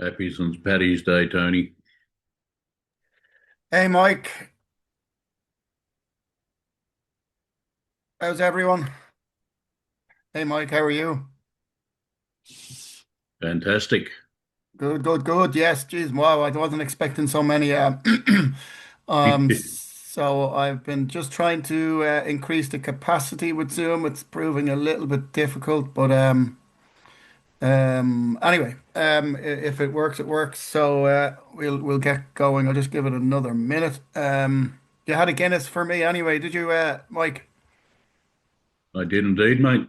Happy St. Paddy's Day, Tony. Hey Mike, how's everyone? Hey Mike, how are you? Fantastic. Good, good, good. Yes, geez, wow, I wasn't expecting so many. So I've been just trying to increase the capacity with Zoom. It's proving a little bit difficult, but anyway, if it works, it works. So we'll get going. I'll just give it another minute. You had a Guinness for me anyway, did you, Mike? I did indeed, mate.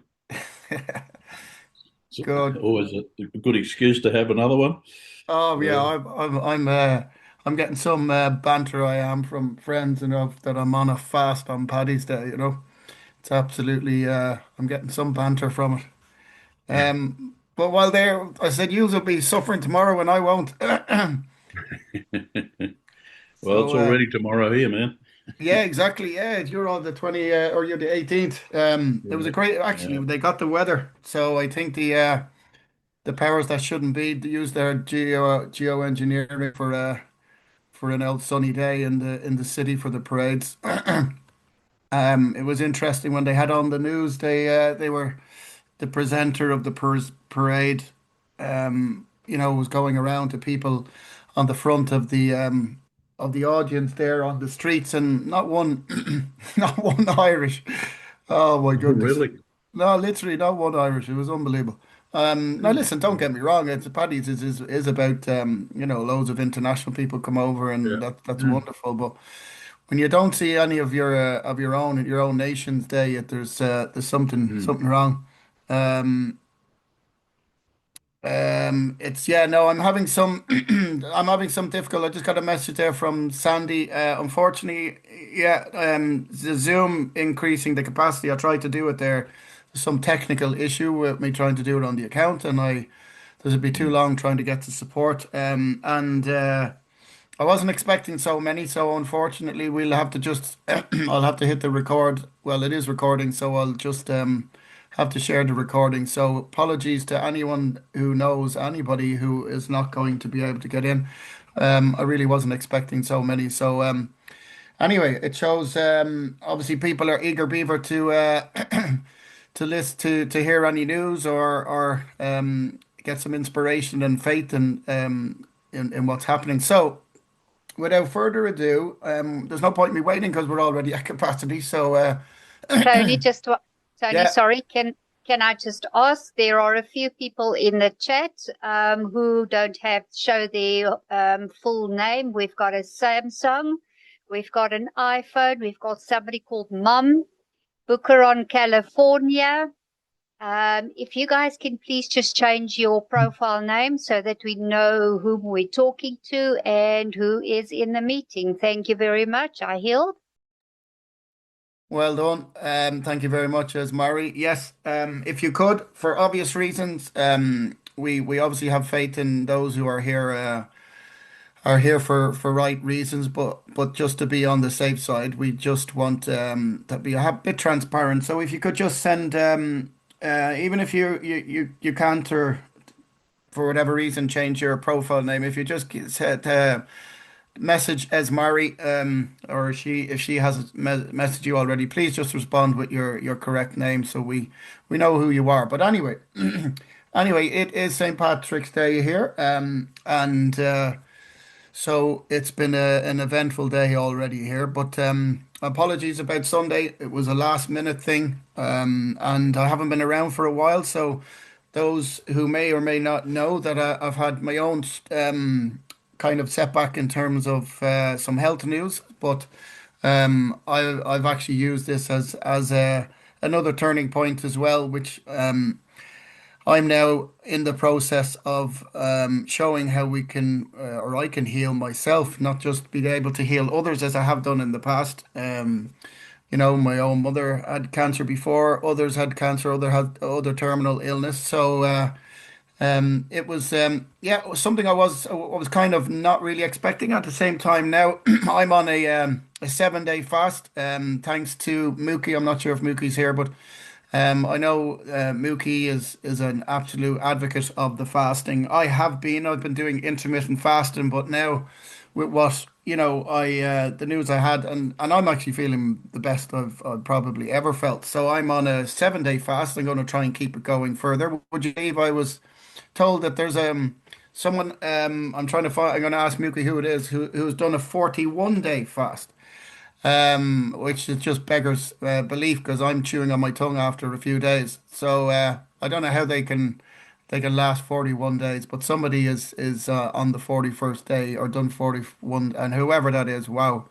It's Good. always a good excuse to have another one. Oh yeah, Uh, I'm getting some banter. I am from friends, that I'm on a fast on Paddy's Day. It's absolutely. I'm getting some banter from it. But while there, I said you will be suffering tomorrow, and I won't. well, it's So already tomorrow here, man. yeah, exactly. Yeah, you're on the 20 or you're the 18th. It was a Yeah, great. yeah. Actually, they got the weather, so I think the powers that shouldn't be use their geoengineering for an old sunny day in the city for the parades. It was interesting when they had on the news. They were the presenter of the parade. Was going around to people on the front of the audience there on the streets, and not one, not one Irish. Oh my Oh, goodness! really? No, literally not one Irish. It was unbelievable. Now listen, don't get me wrong. It's Paddy's is about loads of international people come over, Yeah. and that's Yeah. wonderful. But when you don't see any of your own nation's day, there's Mm. something wrong. Um, it's yeah, no, I'm having some I'm having some difficult. I just got a message there from Sandy. Unfortunately, yeah, the Zoom increasing the capacity. I tried to do it there. There's some technical issue with me trying to do it on the account, and I this would be too Mm. long trying to get to support. And I wasn't expecting so many, so unfortunately, we'll have to just I'll have to hit the record. Well, it is recording, so I'll just have to share the recording. So apologies to anyone who knows anybody who is not going to be able to get in. I really wasn't expecting so many. So anyway, it shows obviously people are eager beaver to to list to hear any news or get some inspiration and faith in what's happening. So without further ado, there's no point in me waiting because we're already at capacity. So, Tony, just Tony, yeah, sorry, can I just ask? There are a few people in the chat who don't have show their full name. We've got a Samsung, we've got an iPhone, we've got somebody called Mum, Booker on California. If you guys can please just change your profile name so that we know whom we're talking to and who is in the meeting. Thank you very much. I healed. well done. Thank you very much, as Mari. Yes, if you could, for obvious reasons, we obviously have faith in those who are here for right reasons, but just to be on the safe side, we just want to be a bit transparent. So if you could just send even if you can't or for whatever reason change your profile name. If you just said message Esmari, or she if she has messaged you already, please just respond with your correct name so we know who you are. But anyway, anyway, it is St. Patrick's Day here, and so it's been an eventful day already here. But apologies about Sunday. It was a last minute thing, and I haven't been around for a while, so. Those who may or may not know that I've had my own kind of setback in terms of some health news, but I've actually used this as another turning point as well, which I'm now in the process of showing how we can or I can heal myself, not just be able to heal others as I have done in the past. My own mother had cancer before, others had cancer, other had other terminal illness. So it was yeah, it was something I was kind of not really expecting. At the same time, now I'm on a 7-day fast. Thanks to Mookie. I'm not sure if Mookie's here, but I know Mookie is an absolute advocate of the fasting. I've been doing intermittent fasting, but now with what the news I had, and I'm actually feeling the best I've probably ever felt. So I'm on a 7 day fast. I'm going to try and keep it going further. Would you believe I was told that there's someone I'm trying to find. I'm going to ask Mookie who it is who's done a 41 day fast, which is just beggars belief because I'm chewing on my tongue after a few days. So I don't know how they can last 41 days, but somebody is on the 41st day or done 41, and whoever that is, wow.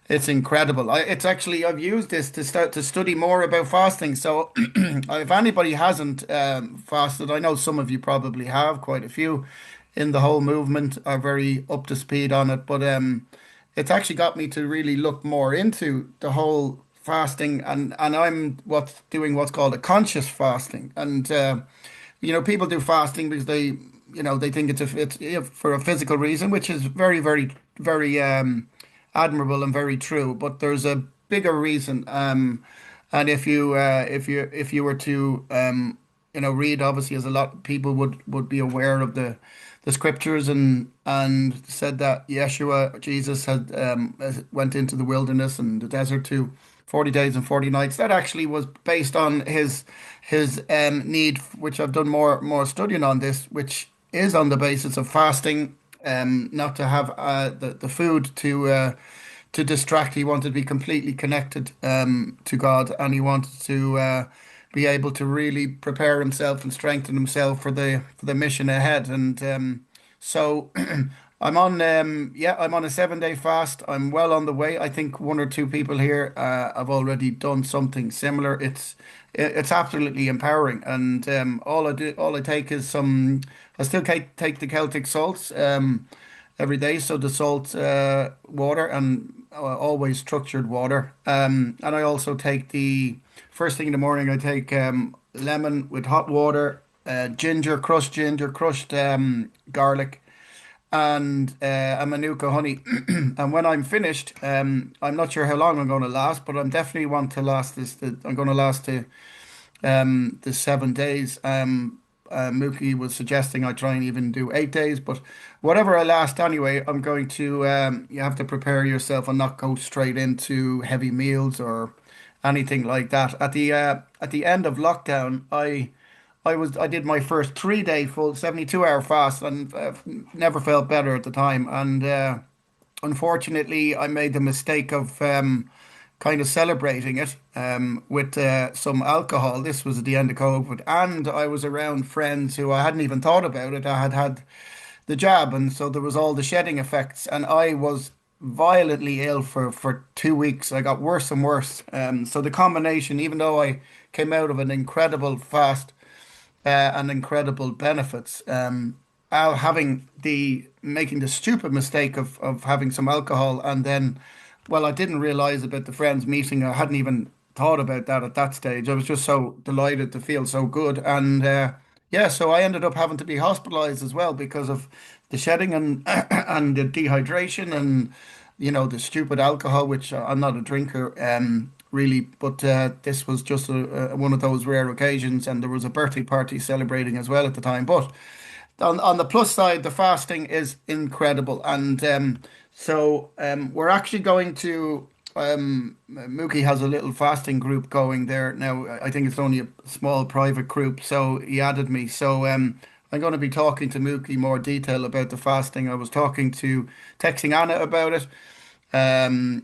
It's incredible. It's actually I've used this to start to study more about fasting. So if anybody hasn't fasted, I know some of you probably have, quite a few in the whole movement are very up to speed on it. But it's actually got me to really look more into the whole fasting, and I'm what's called a conscious fasting. And people do fasting because they think it's for a physical reason, which is very, very, very admirable and very true. But there's a bigger reason, and if you were to read, obviously, as a lot of people would be aware of the scriptures, and said that Yeshua, Jesus, had went into the wilderness and the desert to 40 days and 40 nights. That actually was based on his need, which I've done more studying on this, which is on the basis of fasting, not to have the food to distract. He wanted to be completely connected to God, and he wanted to be able to really prepare himself and strengthen himself for the mission ahead. And so I'm on a 7 day fast. I'm well on the way. I think one or two people here have already done something similar. It's absolutely empowering, and all I take is some. I still take the Celtic salts every day, so the salt water, and always structured water. And I also take the first thing in the morning. I take lemon with hot water, crushed ginger, crushed garlic, and a manuka honey. And when I'm finished, I'm not sure how long I'm going to last, but I'm definitely want to last this. I'm going to last the 7 days. Mookie was suggesting I try and even do 8 days, but whatever I last anyway, I'm going to. You have to prepare yourself and not go straight into heavy meals or anything like that. At the end of lockdown, I did my first 3 day full 72-hour fast, and never felt better at the time. And unfortunately, I made the mistake of kind of celebrating it with some alcohol. This was at the end of COVID, and I was around friends who I hadn't even thought about it. I had had the jab, and so there was all the shedding effects, and I was violently ill for 2 weeks. I got worse and worse. So the combination, even though I came out of an incredible fast and incredible benefits. Having the making the stupid mistake of having some alcohol, and then, well, I didn't realize about the friends meeting. I hadn't even thought about that at that stage. I was just so delighted to feel so good, and yeah, so I ended up having to be hospitalized as well because of the shedding and and the dehydration, and the stupid alcohol, which I'm not a drinker really, but this was just one of those rare occasions, and there was a birthday party celebrating as well at the time. But on the plus side, the fasting is incredible, and we're actually going to. Mookie has a little fasting group going there now. I think it's only a small private group, so he added me. So I'm going to be talking to Mookie more detail about the fasting. I was texting Anna about it.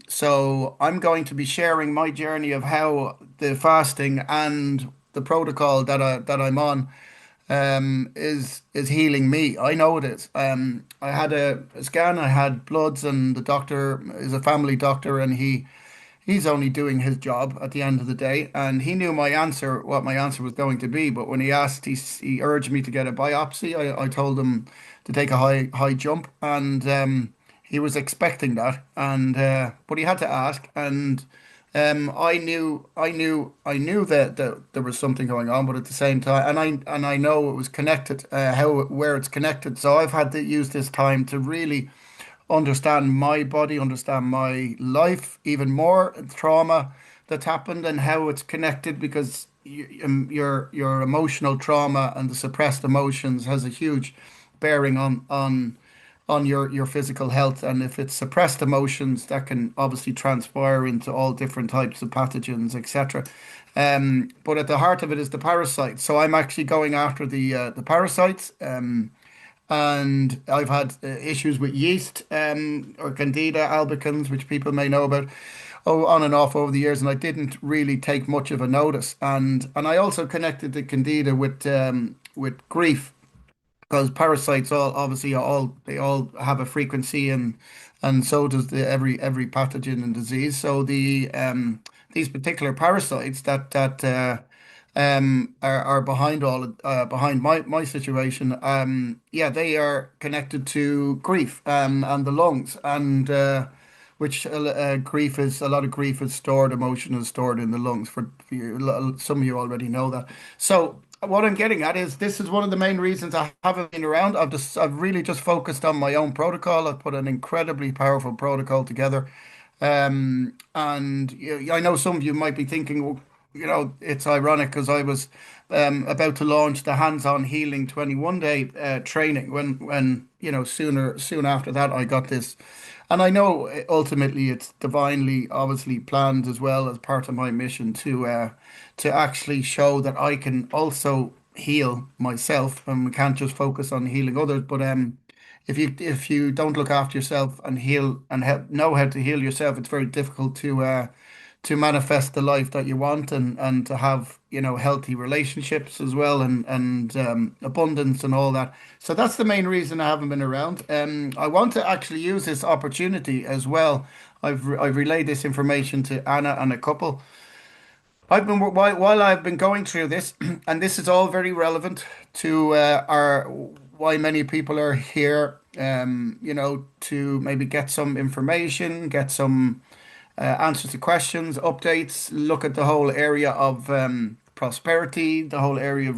So I'm going to be sharing my journey of how the fasting and the protocol that I'm on is healing me. I know it is. I had a scan, I had bloods, and the doctor is a family doctor, and he's only doing his job at the end of the day, and he knew what my answer was going to be. But when he asked, he urged me to get a biopsy. I told him to take a high jump, and he was expecting that, and but he had to ask, and I knew that there was something going on, but at the same time, and I know it was connected, where it's connected. So I've had to use this time to really understand my body, understand my life even more, trauma that's happened, and how it's connected. Because your emotional trauma and the suppressed emotions has a huge bearing on your physical health. And if it's suppressed emotions, that can obviously transpire into all different types of pathogens, etc. But at the heart of it is the parasites. So I'm actually going after the parasites. And I've had issues with yeast or Candida albicans, which people may know about, on and off over the years, and I didn't really take much of a notice. And I also connected the Candida with grief, because parasites all obviously they all have a frequency, and so does every pathogen and disease. So these particular parasites that are behind behind my situation. Yeah, they are connected to grief and the lungs, and which grief is a lot of grief is stored, emotion is stored in the lungs. For you, some of you already know that. So what I'm getting at is this is one of the main reasons I haven't been around. I've really just focused on my own protocol. I've put an incredibly powerful protocol together. And I know some of you might be thinking, well, it's ironic because I was about to launch the hands-on healing 21 day training when soon after that I got this. And I know ultimately it's divinely obviously planned as well as part of my mission to actually show that I can also heal myself, and we can't just focus on healing others. But if you don't look after yourself and heal and know how to heal yourself, it's very difficult to manifest the life that you want, and to have healthy relationships as well, and abundance and all that. So that's the main reason I haven't been around. I want to actually use this opportunity as well. I've relayed this information to Anna and a couple. While I've been going through this, and this is all very relevant to our why many people are here. To maybe get some information, get some answers to questions, updates, look at the whole area of prosperity, the whole area of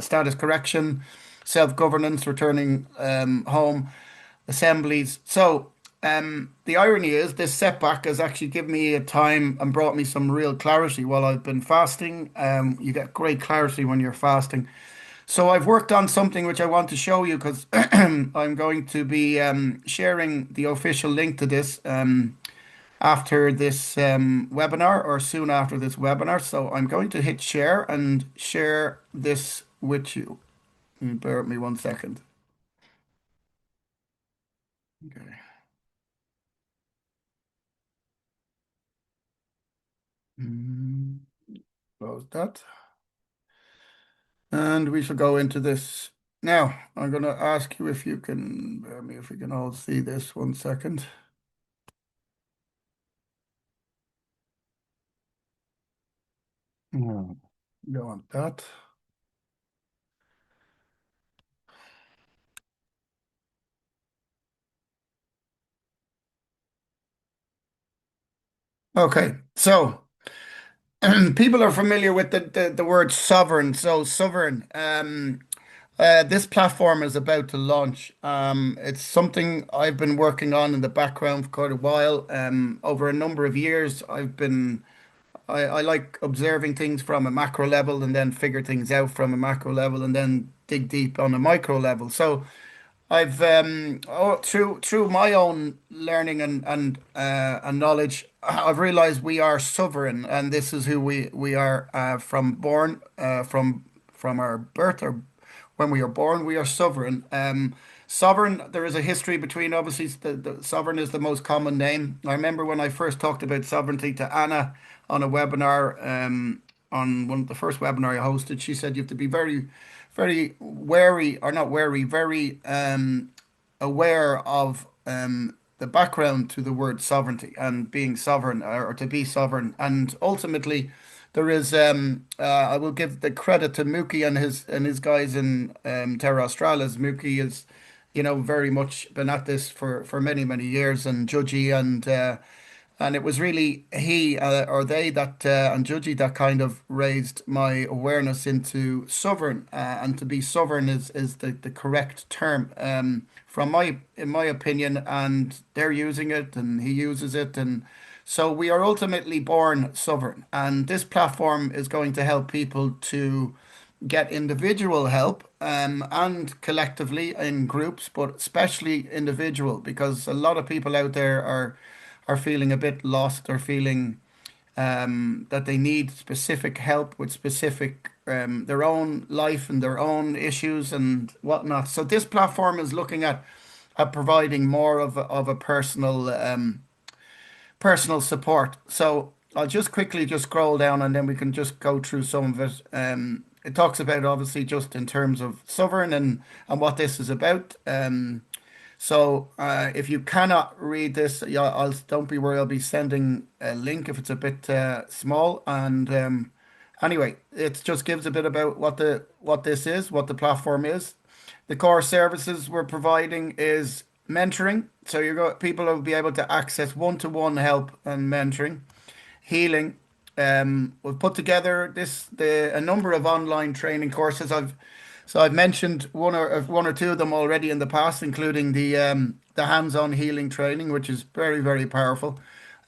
status correction, self-governance, returning home, assemblies. So the irony is this setback has actually given me a time and brought me some real clarity while I've been fasting. You get great clarity when you're fasting. So I've worked on something which I want to show you, because I'm going to be sharing the official link to this after this webinar, or soon after this webinar. So I'm going to hit share and share this with you. Bear with me 1 second. Okay. Mm, Close that. And we shall go into this. Now, I'm going to ask you if you can, bear me if we can all see this 1 second. Oh, don't want that. Okay, so people are familiar with the word sovereign. So sovereign. This platform is about to launch. It's something I've been working on in the background for quite a while. Over a number of years, I like observing things from a macro level and then figure things out from a macro level and then dig deep on a micro level. So I've through my own learning and knowledge, I've realized we are sovereign, and this is who we are from our birth, or when we are born, we are sovereign. Sovereign. There is a history between, obviously the sovereign is the most common name. I remember when I first talked about sovereignty to Anna on a webinar, on one of the first webinar I hosted. She said you have to be very, very wary, or not wary, very aware of the background to the word sovereignty and being sovereign, or to be sovereign. And ultimately, there is I will give the credit to Mookie and his guys in Terra Australis. Mookie is, very much been at this for many, many years, and Judgy, and it was really he or they that and Judgy that kind of raised my awareness into sovereign, and to be sovereign is the correct term, from in my opinion, and they're using it and he uses it, and So we are ultimately born sovereign, and this platform is going to help people to get individual help and collectively in groups, but especially individual, because a lot of people out there are feeling a bit lost or feeling that they need specific help with specific their own life and their own issues and whatnot. So this platform is looking at providing more of a personal support. So I'll just quickly just scroll down and then we can just go through some of it. It talks about obviously just in terms of sovereign and what this is about. So if you cannot read this, yeah, don't be worried. I'll be sending a link if it's a bit small. And anyway, it just gives a bit about what this is, what the platform is. The core services we're providing is mentoring. So people will be able to access one-to-one help and mentoring, healing. We've put together a number of online training courses. I've mentioned one or two of them already in the past, including the hands-on healing training, which is very, very powerful.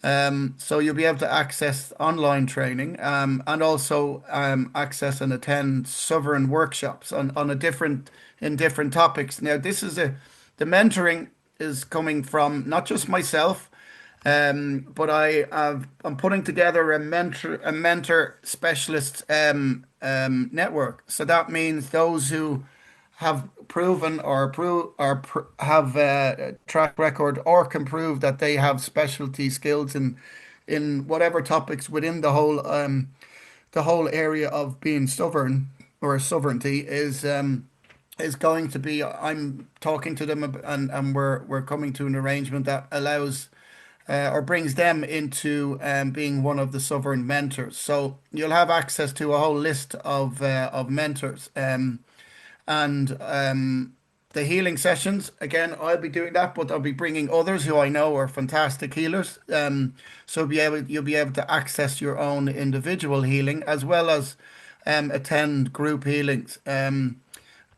So you'll be able to access online training and also access and attend sovereign workshops on in different topics. Now, the mentoring is coming from not just myself, but I'm putting together a mentor specialist network. So that means those who have proven have a track record or can prove that they have specialty skills in whatever topics within the whole area of being sovereign or sovereignty is going to be. I'm talking to them and we're coming to an arrangement that allows or brings them into being one of the sovereign mentors. So you'll have access to a whole list of mentors. And the healing sessions, again, I'll be doing that, but I'll be bringing others who I know are fantastic healers. So you'll be able to access your own individual healing as well as attend group healings.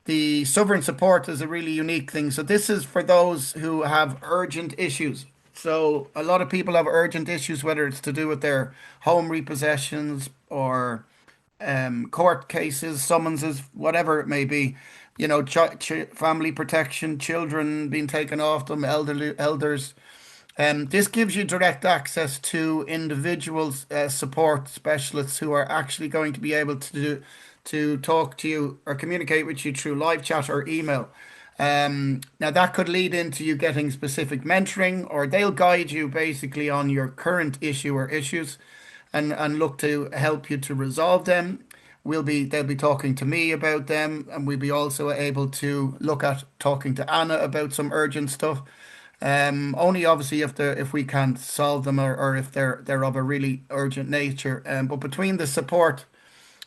The sovereign support is a really unique thing. So this is for those who have urgent issues. So a lot of people have urgent issues, whether it's to do with their home repossessions or court cases, summonses, whatever it may be. You know, family protection, children being taken off them, elders. This gives you direct access to individuals, support specialists who are actually going to be able to talk to you or communicate with you through live chat or email. Now that could lead into you getting specific mentoring, or they'll guide you basically on your current issue or issues, and look to help you to resolve them. They'll be talking to me about them, and we'll be also able to look at talking to Anna about some urgent stuff. Only obviously if we can't solve them or if they're of a really urgent nature. But between the support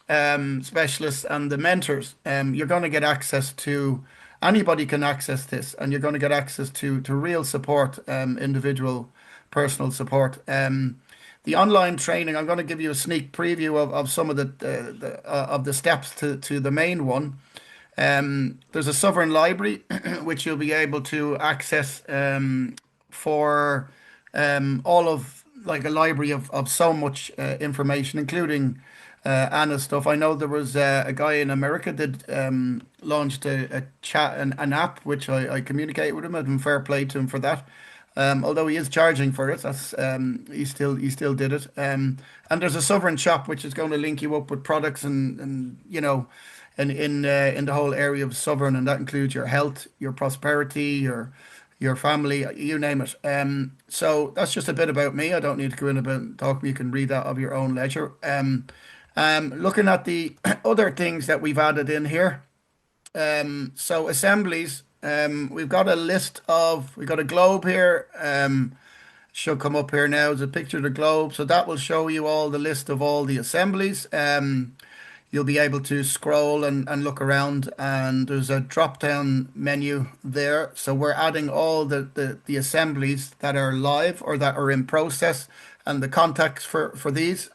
specialists and the mentors, you're going to get access to anybody can access this, and you're going to get access to real support, individual personal support. The online training, I'm going to give you a sneak preview of some of the steps to the main one. There's a sovereign library which you'll be able to access for all of like a library of so much information, including Anna's stuff. I know there was a guy in America that launched a chat an app which I communicate with him, and fair play to him for that. Although he is charging for it, that's he still did it. And there's a sovereign shop which is going to link you up with products and you know, in the whole area of sovereign, and that includes your health, your prosperity, your family, you name it. So that's just a bit about me. I don't need to go in about talk. You can read that of your own leisure. Looking at the other things that we've added in here. So assemblies. We've got we've got a globe here. Should come up here now as a picture of the globe. So that will show you all the list of all the assemblies. You'll be able to scroll and look around, and there's a drop down menu there. So we're adding all the assemblies that are live or that are in process and the contacts for these.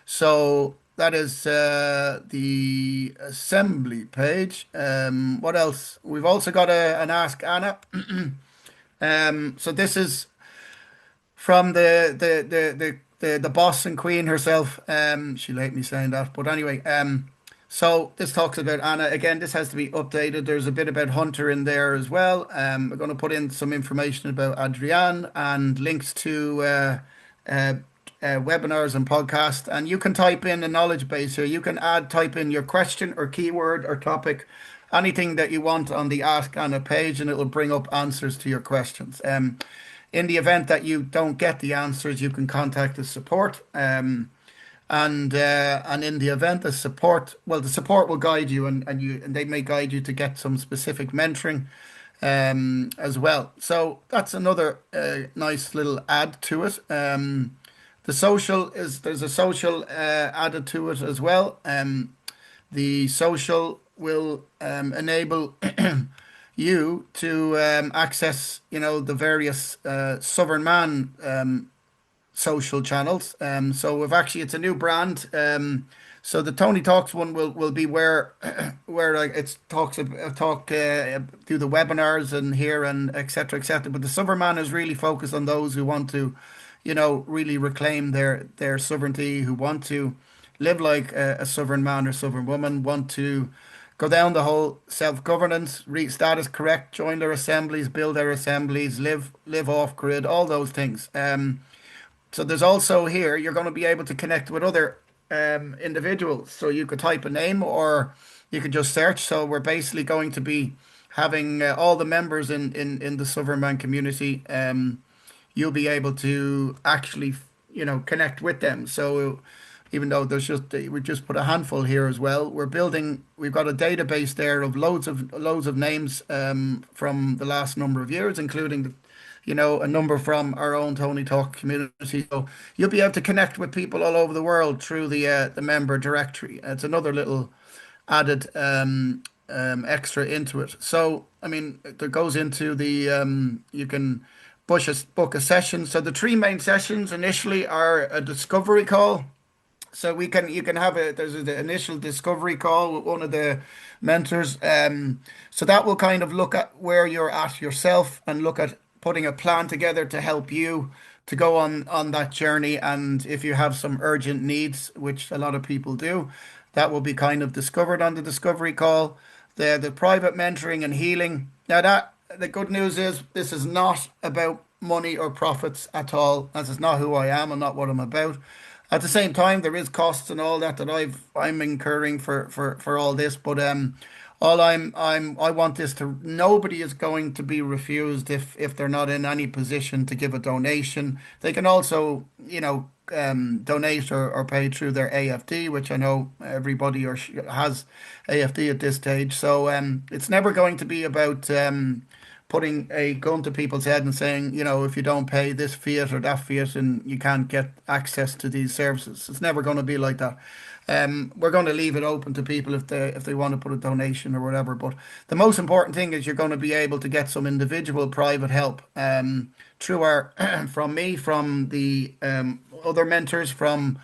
So that is the assembly page. What else? We've also got an Ask Anna. So this is from the boss and queen herself. She'll hate me saying that, but anyway. So this talks about Anna. Again, this has to be updated. There's a bit about Hunter in there as well. We're going to put in some information about Adrienne and links to uh, webinars and podcasts. And you can type in a knowledge base here. You can type in your question or keyword or topic, anything that you want on the Ask Anna page, and it will bring up answers to your questions. In the event that you don't get the answers, you can contact the support. And in the event the support, well, the support will guide you, and they may guide you to get some specific mentoring as well. So that's another nice little add to it. The social is there's a social added to it as well. The social will enable you to access, the various Suveran Man social channels. So it's a new brand. So the Tony Talks one will be where like it's talk through the webinars and here and etc. etc. But the Suverman is really focused on those who want to, really reclaim their sovereignty, who want to live like a sovereign man or sovereign woman, want to go down the whole self-governance, reach status correct, join their assemblies, build their assemblies, live off grid, all those things. So there's also here, you're going to be able to connect with other individuals. So you could type a name or you could just search. So we're basically going to be having all the members in the Suverman community. You'll be able to actually, connect with them. So even though we just put a handful here as well, we've got a database there of loads of names from the last number of years, including a number from our own Tony Talk community. So you'll be able to connect with people all over the world through the member directory. It's another little added extra into it. So I mean, there goes into the you can book a session. So the three main sessions initially are a discovery call. So you can have there's an initial discovery call with one of the mentors. So that will kind of look at where you're at yourself and look at putting a plan together to help you to go on that journey. And if you have some urgent needs, which a lot of people do, that will be kind of discovered on the discovery call. The private mentoring and healing. Now that the good news is this is not about money or profits at all. This is not who I am and not what I'm about. At the same time, there is costs and all that I'm incurring for all this, but all I want this to nobody is going to be refused if they're not in any position to give a donation. They can also, donate or pay through their AFD, which I know everybody has AFD at this stage. So it's never going to be about putting a gun to people's head and saying, if you don't pay this fiat or that fiat, and you can't get access to these services. It's never going to be like that. We're going to leave it open to people if they want to put a donation or whatever. But the most important thing is you're going to be able to get some individual private help through from me, from the other mentors, from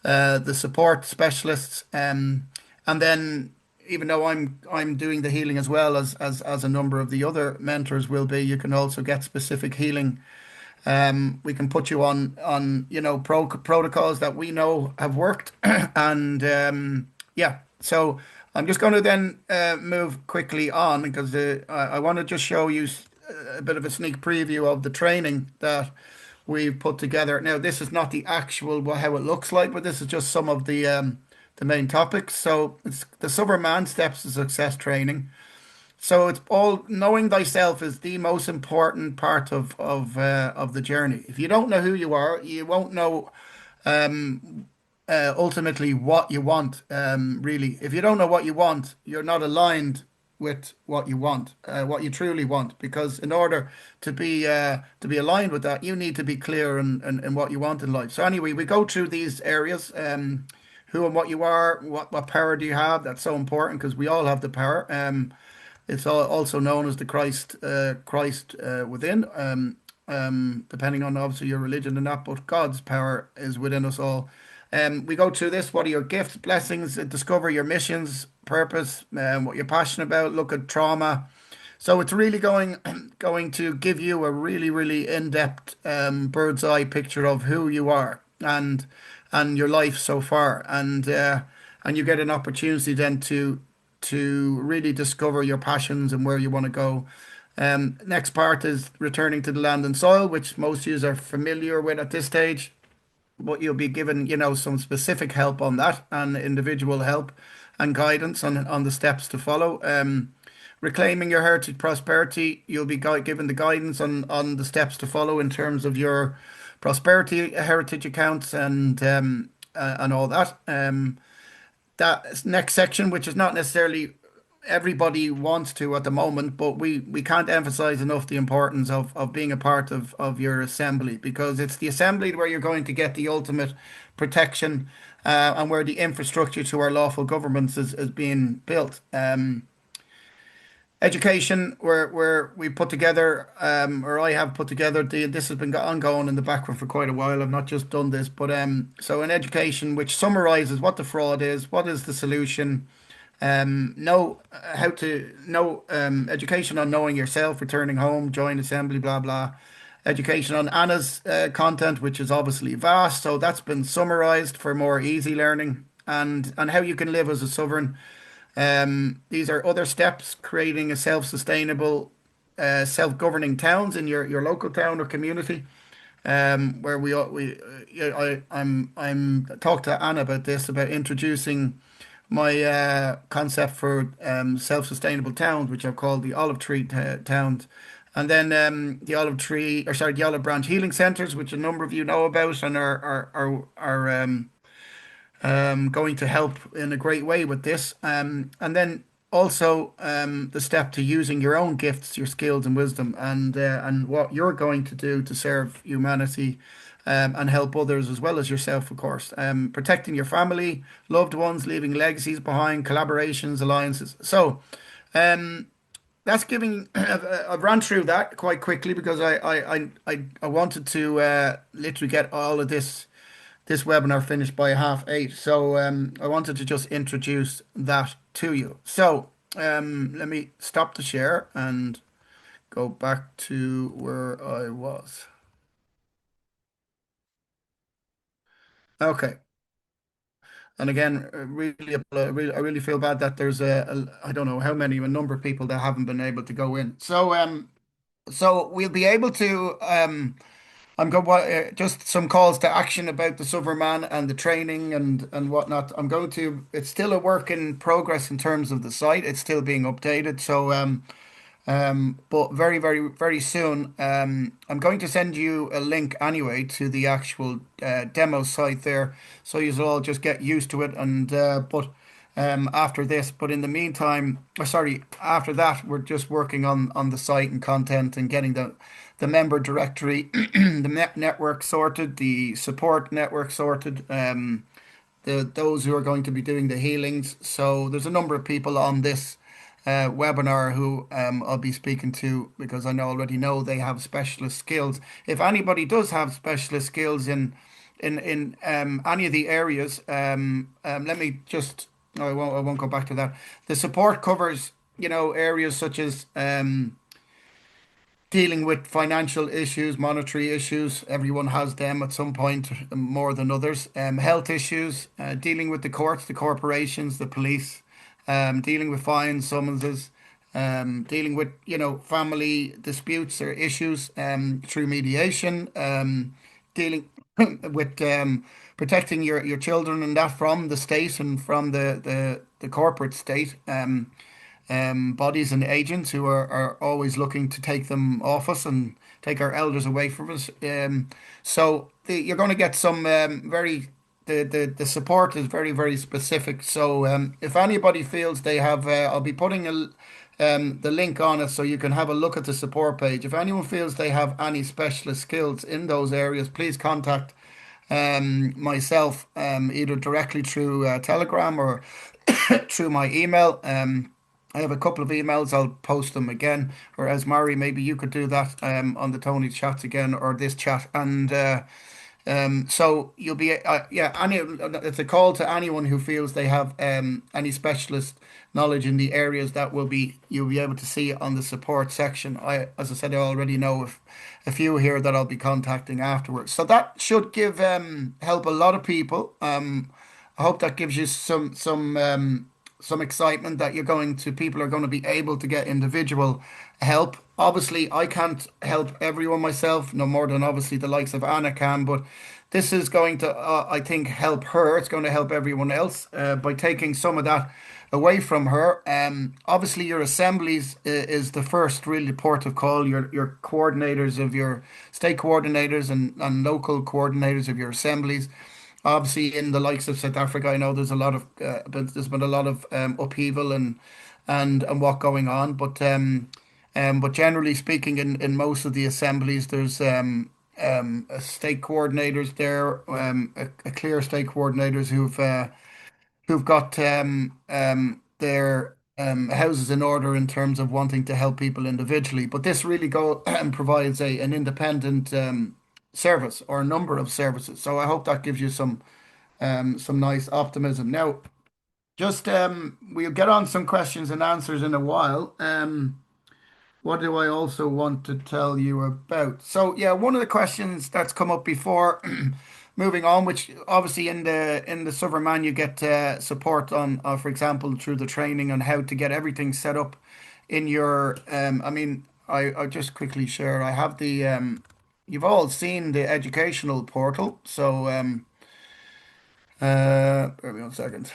the support specialists, and then even though I'm doing the healing as well as a number of the other mentors will be, you can also get specific healing. We can put you on protocols that we know have worked, and yeah. So I'm just going to then move quickly on because I want to just show you a bit of a sneak preview of the training that we've put together. Now, this is not the actual how it looks like, but this is just some of the main topics. So it's the Suveran Steps to Success training. So it's all knowing thyself is the most important part of the journey. If you don't know who you are, you won't know ultimately what you want. Really, if you don't know what you want, you're not aligned with what you want, what you truly want. Because in order to be aligned with that, you need to be clear in what you want in life. So anyway, we go through these areas. Who and what you are, what power do you have? That's so important because we all have the power. It's also known as the Christ within, depending on obviously your religion and that, but God's power is within us all. We go through this. What are your gifts, blessings? Discover your missions, purpose, what you're passionate about. Look at trauma, So it's really going to give you a really in-depth bird's eye picture of who you are and your life so far, and you get an opportunity then to really discover your passions and where you want to go. Next part is returning to the land and soil, which most of you are familiar with at this stage, but you'll be given, some specific help on that and individual help and guidance on the steps to follow. Reclaiming your heritage prosperity, you'll be given the guidance on the steps to follow in terms of your prosperity heritage accounts and all that. That next section, which is not necessarily everybody wants to at the moment, but we can't emphasize enough the importance of being a part of your assembly, because it's the assembly where you're going to get the ultimate protection, and where the infrastructure to our lawful governments is being built. Education, where we put together, or I have put together, this has been ongoing in the background for quite a while. I've not just done this, but so an education which summarizes what the fraud is, what is the solution, know how to know, education on knowing yourself, returning home, join assembly, blah blah. Education on Anna's content, which is obviously vast, so that's been summarized for more easy learning, and how you can live as a sovereign. These are other steps: creating a self-sustainable, self-governing towns in your local town or community. Where yeah, I'm talked to Anna about this, about introducing my concept for self-sustainable towns, which I've called the olive tree towns, and then the olive tree, or sorry, the olive branch healing centers, which a number of you know about and are going to help in a great way with this. And then also the step to using your own gifts, your skills and wisdom, and what you're going to do to serve humanity, and help others as well as yourself, of course. Protecting your family, loved ones, leaving legacies behind, collaborations, alliances. So that's giving. I've run through that quite quickly because I wanted to literally get all of this webinar finished by 8:30. So I wanted to just introduce that to you. So let me stop the share and go back to where I was. Okay. And again, I really feel bad that there's I don't know how many, a number of people that haven't been able to go in. So we'll be able to. I'm going just some calls to action about the Suveran and the training and whatnot. I'm going to. It's still a work in progress in terms of the site. It's still being updated. So but very soon, I'm going to send you a link anyway to the actual demo site there, so you'll all just get used to it. And but after this, but in the meantime, or sorry, after that, we're just working on the site and content and getting the member directory, the network sorted, the support network sorted. Those who are going to be doing the healings. So there's a number of people on this webinar who I'll be speaking to, because I already know they have specialist skills. If anybody does have specialist skills in any of the areas, let me just. No, I won't go back to that. The support covers, areas such as dealing with financial issues, monetary issues. Everyone has them at some point, more than others. Health issues, dealing with the courts, the corporations, the police, dealing with fines, summonses, dealing with, family disputes or issues through mediation, dealing with protecting your children and that from the state and from the corporate state. Bodies and agents who are always looking to take them off us and take our elders away from us. You're going to get some the support is very specific. So if anybody feels they have, I'll be putting the link on it so you can have a look at the support page. If anyone feels they have any specialist skills in those areas, please contact myself, either directly through Telegram or through my email. I have a couple of emails. I'll post them again. Or as Mari, maybe you could do that on the Tony chats again, or this chat. And So you'll be, yeah, it's a call to anyone who feels they have any specialist knowledge in the areas that you'll be able to see on the support section. As I said, I already know a few here that I'll be contacting afterwards. So that should give help a lot of people. I hope that gives you some excitement that people are going to be able to get individual help. Obviously, I can't help everyone myself, no more than obviously the likes of Anna can, but this is going to, I think, help her. It's going to help everyone else by taking some of that away from her. Obviously, your assemblies is the first really port of call. Your coordinators of your state coordinators and local coordinators of your assemblies. Obviously, in the likes of South Africa, I know there's been a lot of upheaval and what going on, but generally speaking, in most of the assemblies, there's a state coordinators there, a clear state coordinators who've got their houses in order in terms of wanting to help people individually. But this really go and provides an independent service or a number of services. So I hope that gives you some nice optimism. Now, just we'll get on some questions and answers in a while. What do I also want to tell you about? So yeah, one of the questions that's come up before, moving on, which obviously in the Suveran Man you get support on, for example, through the training on how to get everything set up in your. I mean, I'll just quickly share. I have the. You've all seen the educational portal, so bear with me 1 second.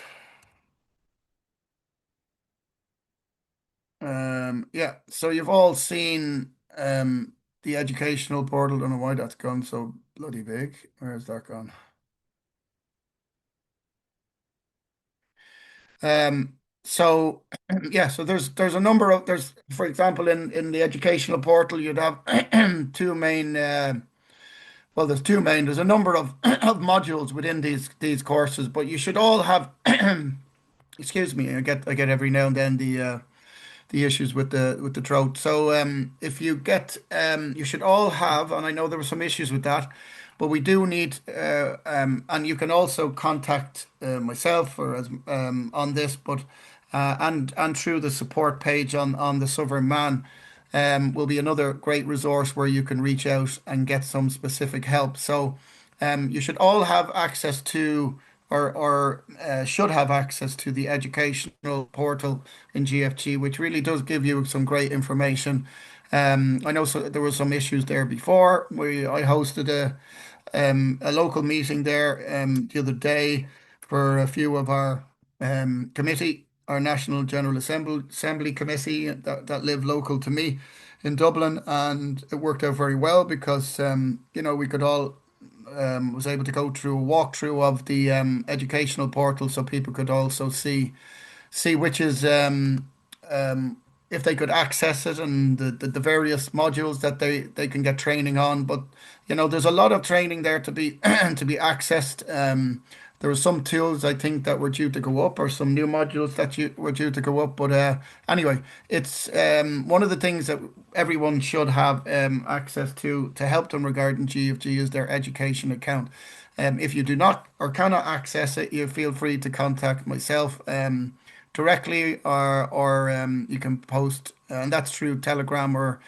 Yeah, so you've all seen the educational portal. Don't know why that's gone so bloody big. Where's that gone? So yeah, so there's a number of there's for example in the educational portal you'd have two main there's two main there's a number of of modules within these courses, but you should all have excuse me, I get every now and then the issues with the throat. So if you get you should all have, and I know there were some issues with that, but we do need and you can also contact myself or as on this, but and through the support page on the Suveran Man will be another great resource where you can reach out and get some specific help. So you should all have access to or should have access to the educational portal in GFG, which really does give you some great information. I know there were some issues there before. I hosted a local meeting there the other day for a few of our committee, our National General Assembly committee that live local to me in Dublin, and it worked out very well because we could all was able to go through a walkthrough of the educational portal so people could also see which is if they could access it and the various modules that they can get training on. But there's a lot of training there to be to be accessed. There were some tools I think that were due to go up, or some new modules that were due to go up. But anyway, it's one of the things that everyone should have access to help them regarding GFG is their education account. If you do not or cannot access it, you feel free to contact myself directly, or you can post, and that's through Telegram or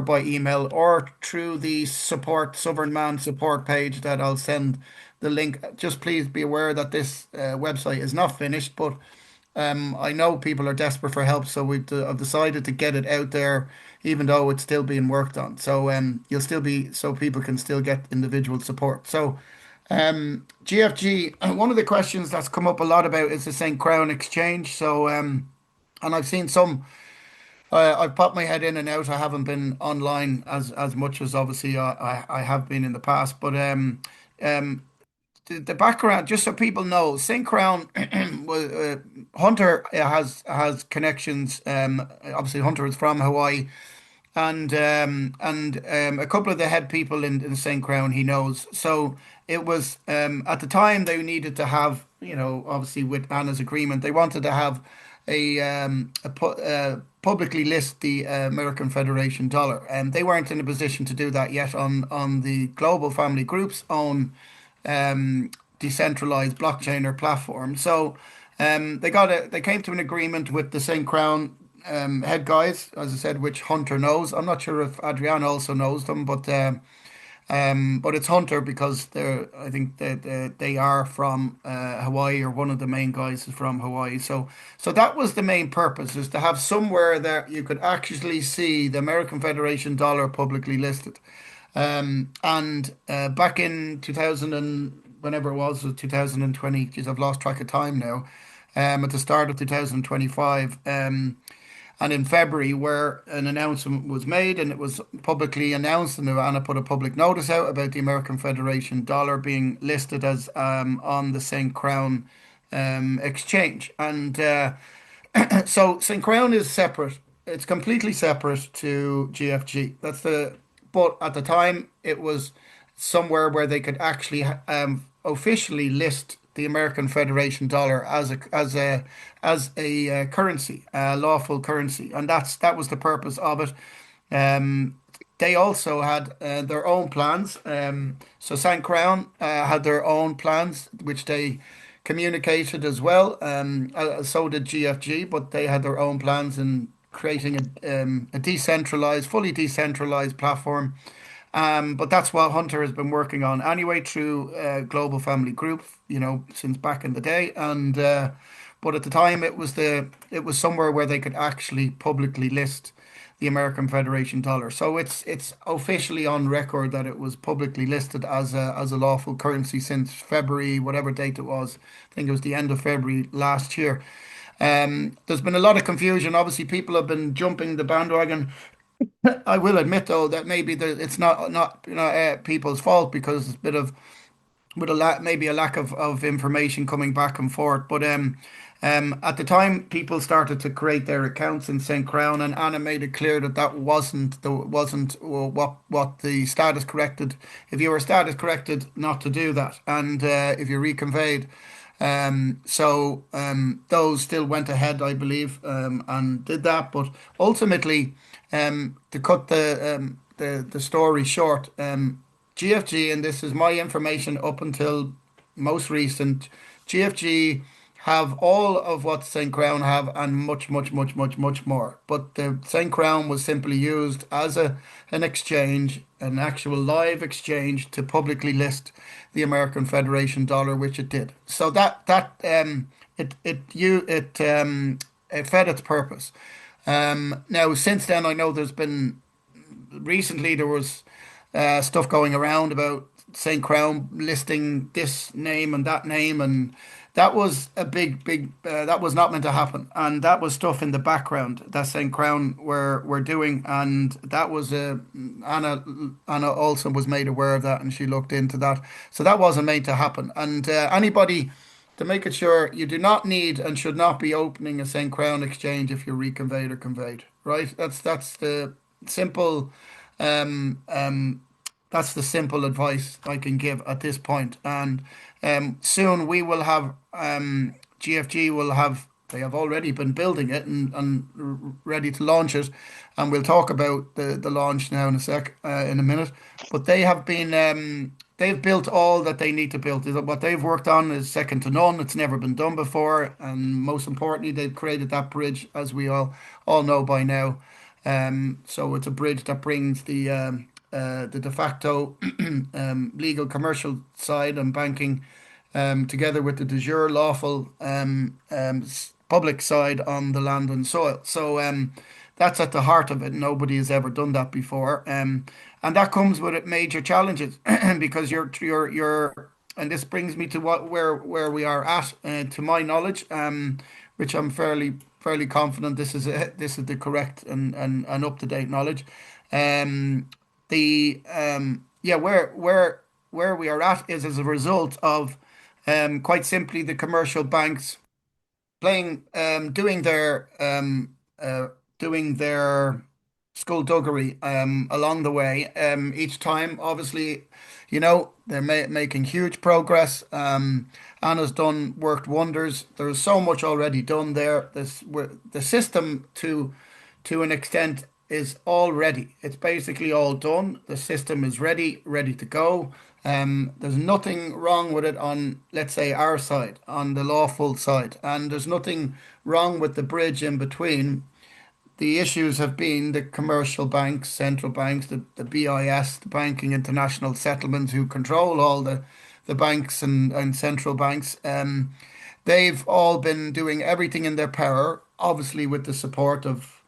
by email or through the Suveran Man support page that I'll send the link. Just please be aware that this website is not finished, but I know people are desperate for help, so I've decided to get it out there, even though it's still being worked on. So you'll still be so people can still get individual support. So GFG, one of the questions that's come up a lot about is the St. Crown Exchange. So and I've seen some. I've popped my head in and out. I haven't been online as much as obviously I have been in the past, but um, the background, just so people know, St. Crown was Hunter has connections. Obviously, Hunter is from Hawaii, and a couple of the head people in St. Crown he knows. So it was at the time they needed to have, obviously with Anna's agreement, they wanted to have a publicly list the American Federation dollar, and they weren't in a position to do that yet on the Global Family Group's own um, decentralized blockchain or platform. So they came to an agreement with the St. Crown head guys, as I said, which Hunter knows. I'm not sure if Adriana also knows them, but it's Hunter because I think that they are from Hawaii, or one of the main guys is from Hawaii. So that was the main purpose, is to have somewhere that you could actually see the American Federation dollar publicly listed. And back in 2000 and whenever it was 2020, geez, I've lost track of time now. At the start of 2025. And in February, where an announcement was made and it was publicly announced, and Anna put a public notice out about the American Federation dollar being listed as on the St. Crown exchange. And so St. Crown is separate. It's completely separate to GFG. But at the time, it was somewhere where they could actually officially list the American Federation dollar as a currency, a lawful currency, and that was the purpose of it. Um, they also had their own plans. So St. Crown had their own plans, which they communicated as well. So did GFG, but they had their own plans in creating a decentralized, fully decentralized platform. But that's what Hunter has been working on anyway through Global Family Group, since back in the day. And but at the time, it was somewhere where they could actually publicly list the American Federation dollar. So it's officially on record that it was publicly listed as a lawful currency since February, whatever date it was. I think it was the end of February last year. There's been a lot of confusion. Obviously, people have been jumping the bandwagon. I will admit, though, that maybe it's not people's fault, because it's a bit of with a maybe a lack of information coming back and forth. But at the time, people started to create their accounts in St. Crown, and Anna made it clear that that wasn't what the status corrected. If you were status corrected, not to do that, and if you reconveyed. Those still went ahead, I believe, and did that. But ultimately, to cut the story short, GFG, and this is my information up until most recent, GFG have all of what St. Crown have, and much, much, much, much, much more. But the St. Crown was simply used as an exchange, an actual live exchange, to publicly list the American Federation dollar, which it did. So it fed its purpose. Now, since then, I know there's been recently there was stuff going around about St. Crown listing this name and that name, and that was a big. That was not meant to happen, and that was stuff in the background that St. Crown were doing, and that was Anna also was made aware of that, and she looked into that. So that wasn't made to happen, and anybody. To make it sure, you do not need and should not be opening a St. Crown exchange if you're reconveyed or conveyed. Right? That's the simple um, um, that's the simple advice I can give at this point. And soon we will have GFG will have they have already been building it and ready to launch it, and we'll talk about the launch now in a minute. But they've built all that they need to build. What they've worked on is second to none. It's never been done before, and most importantly, they've created that bridge, as we all know by now. So it's a bridge that brings the de facto legal commercial side and banking together with the de jure lawful public side on the land and soil. So that's at the heart of it. Nobody has ever done that before, and that comes with it major challenges because and this brings me to where we are at, to my knowledge, which I'm fairly confident this is the correct and up to date knowledge. Um, the yeah where we are at is as a result of quite simply the commercial banks playing doing their skullduggery along the way. Each time, obviously, they're making huge progress. Anna's worked wonders. There's so much already done there. The system to an extent is all ready. It's basically all done. The system is ready to go. There's nothing wrong with it on, let's say, our side, on the lawful side, and there's nothing wrong with the bridge in between. The issues have been the commercial banks, central banks, the BIS, the Banking International Settlements, who control all the banks and central banks. They've all been doing everything in their power, obviously with the support of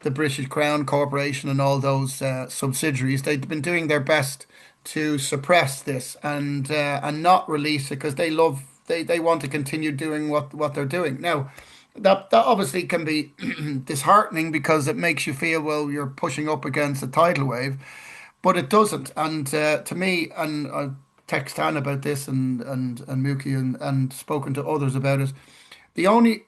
the British Crown Corporation and all those subsidiaries. They've been doing their best to suppress this and not release it because they want to continue doing what they're doing. Now, that obviously can be disheartening because it makes you feel, well, you're pushing up against a tidal wave, but it doesn't. And to me, and I've texted Anne about this and Mookie and spoken to others about it. The only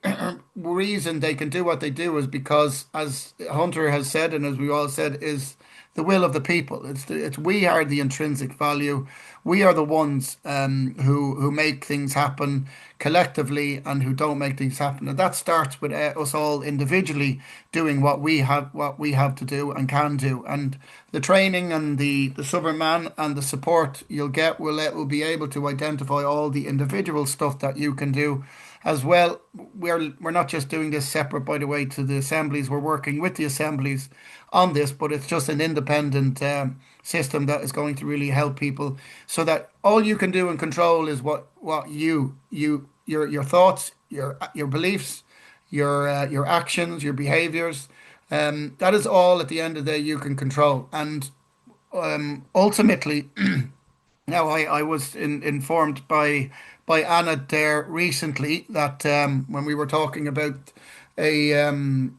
reason they can do what they do is because, as Hunter has said, and as we all said, is the will of the people. It's we are the intrinsic value. We are the ones who make things happen collectively and who don't make things happen. And that starts with us all individually doing what we have to do and can do. And the training and the Suveran Man and the support you'll get will be able to identify all the individual stuff that you can do as well. We're not just doing this separate, by the way, to the assemblies. We're working with the assemblies on this, but it's just an independent system that is going to really help people, so that all you can do and control is what your thoughts, your beliefs, your actions, your behaviors. That is all at the end of the day you can control, and ultimately. Now, I was informed by Anna there recently that when we were talking about the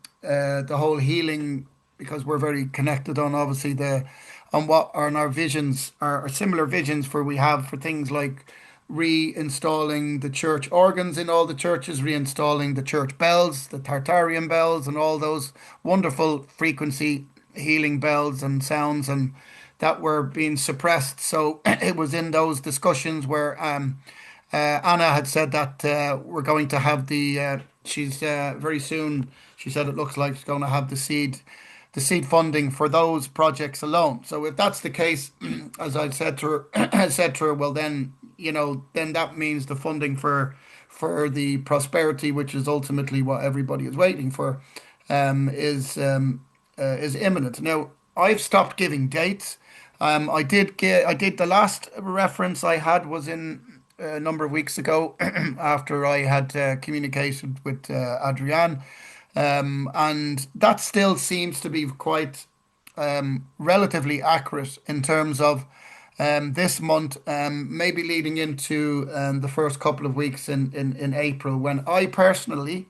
whole healing, because we're very connected on obviously the on what are our visions, our similar visions for we have for things like reinstalling the church organs in all the churches, reinstalling the church bells, the Tartarian bells, and all those wonderful frequency healing bells and sounds and that were being suppressed. So it was in those discussions where Anna had said that we're going to have she's very soon. She said it looks like she's going to have the seed funding for those projects alone. So if that's the case, as I said to her, I said to her, well then then that means the funding for the prosperity, which is ultimately what everybody is waiting for, is imminent. Now I've stopped giving dates. I did the last reference I had was in a number of weeks ago after I had communicated with Adrienne, and that still seems to be quite relatively accurate in terms of this month, maybe leading into the first couple of weeks in April, when I personally,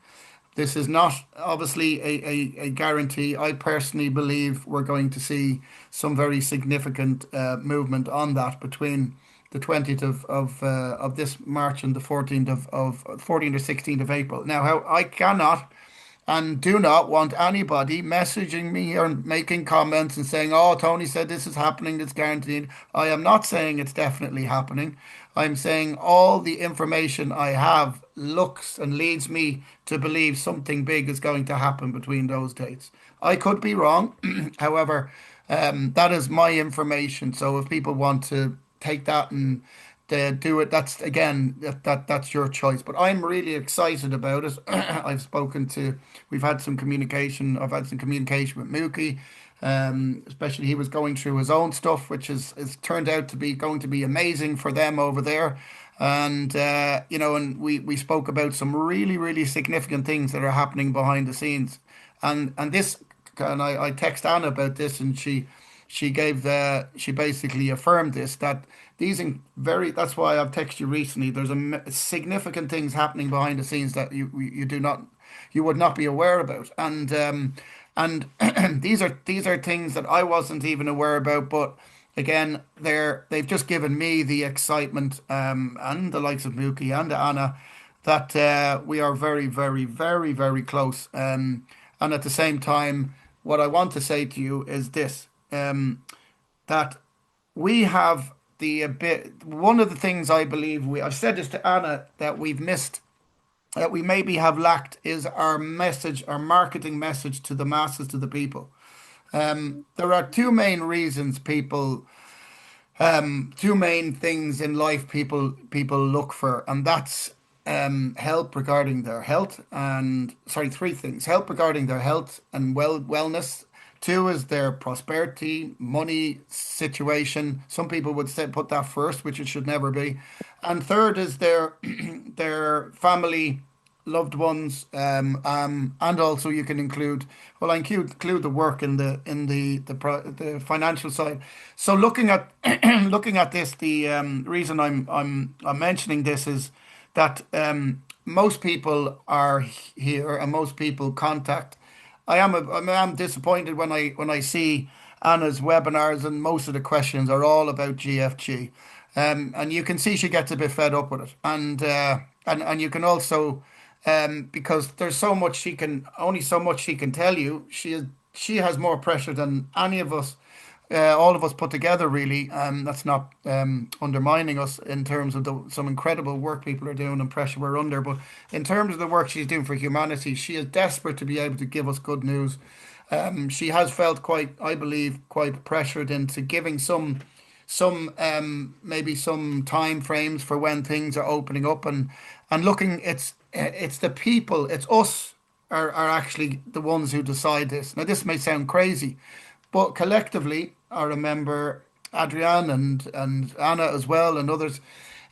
this is not obviously a guarantee. I personally believe we're going to see some very significant movement on that between the 20th of this March and the 14th of 14th or 16th of April. Now, how I cannot and do not want anybody messaging me or making comments and saying, "Oh, Tony said this is happening, it's guaranteed." I am not saying it's definitely happening. I'm saying all the information I have looks and leads me to believe something big is going to happen between those dates. I could be wrong. However, that is my information. So if people want to take that and do it, that's again that's your choice. But I'm really excited about it. We've had some communication. I've had some communication with Mookie. Especially he was going through his own stuff, which is turned out to be going to be amazing for them over there. And and we spoke about some really significant things that are happening behind the scenes. And this, and I text Anna about this, and she basically affirmed this, that these very that's why I've texted you recently. There's significant things happening behind the scenes that you would not be aware about, and these are things that I wasn't even aware about. But again, they've just given me the excitement, and the likes of Mookie and Anna, that we are very close. And at the same time, what I want to say to you is this: that we have the a bit. One of the things I believe I've said this to Anna, that we've missed that we maybe have lacked is our message, our marketing message to the masses, to the people. There are two main reasons people two main things in life people look for, and that's help regarding their health, and sorry, three things: help regarding their health and wellness. Two is their prosperity, money situation. Some people would say put that first, which it should never be. And third is their their family, loved ones, and also you can include, well, I include the work in the financial side. So looking at looking at this, the reason I'm mentioning this is that most people are here and most people contact. I am disappointed when I see Anna's webinars, and most of the questions are all about GFG, and you can see she gets a bit fed up with it, and you can also because there's so much she can, only so much she can tell you. She has more pressure than any of us, all of us put together, really. That's not undermining us in terms of some incredible work people are doing and pressure we're under. But in terms of the work she's doing for humanity, she is desperate to be able to give us good news. She has felt quite, I believe, quite pressured into giving some maybe some time frames for when things are opening up, and looking. It's the people, it's us are actually the ones who decide this. Now this may sound crazy, but collectively, I remember Adrienne and Anna as well, and others.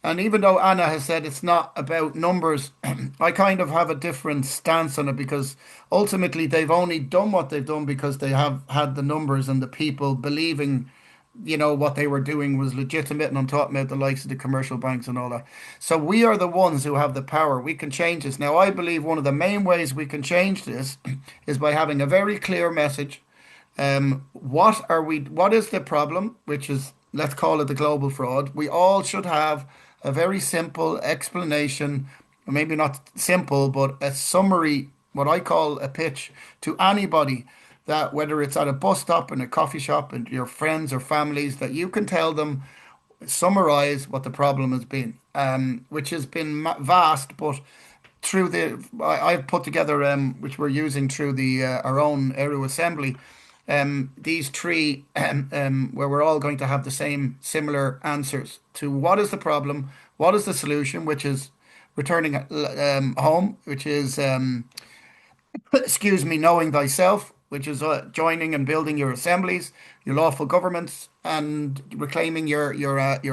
And even though Anna has said it's not about numbers, I kind of have a different stance on it, because ultimately they've only done what they've done because they have had the numbers and the people believing, what they were doing was legitimate. And I'm talking about the likes of the commercial banks and all that. So we are the ones who have the power. We can change this. Now, I believe one of the main ways we can change this is by having a very clear message. What is the problem? Which is, let's call it the global fraud. We all should have a very simple explanation, maybe not simple, but a summary, what I call a pitch to anybody, that whether it's at a bus stop, in a coffee shop, and your friends or families, that you can tell them, summarize what the problem has been, which has been vast, but through I've put together, which we're using through the our own Aero Assembly, these three, where we're all going to have the same similar answers to what is the problem, what is the solution, which is returning home, which is excuse me, knowing thyself, which is joining and building your assemblies, your lawful governments, and reclaiming your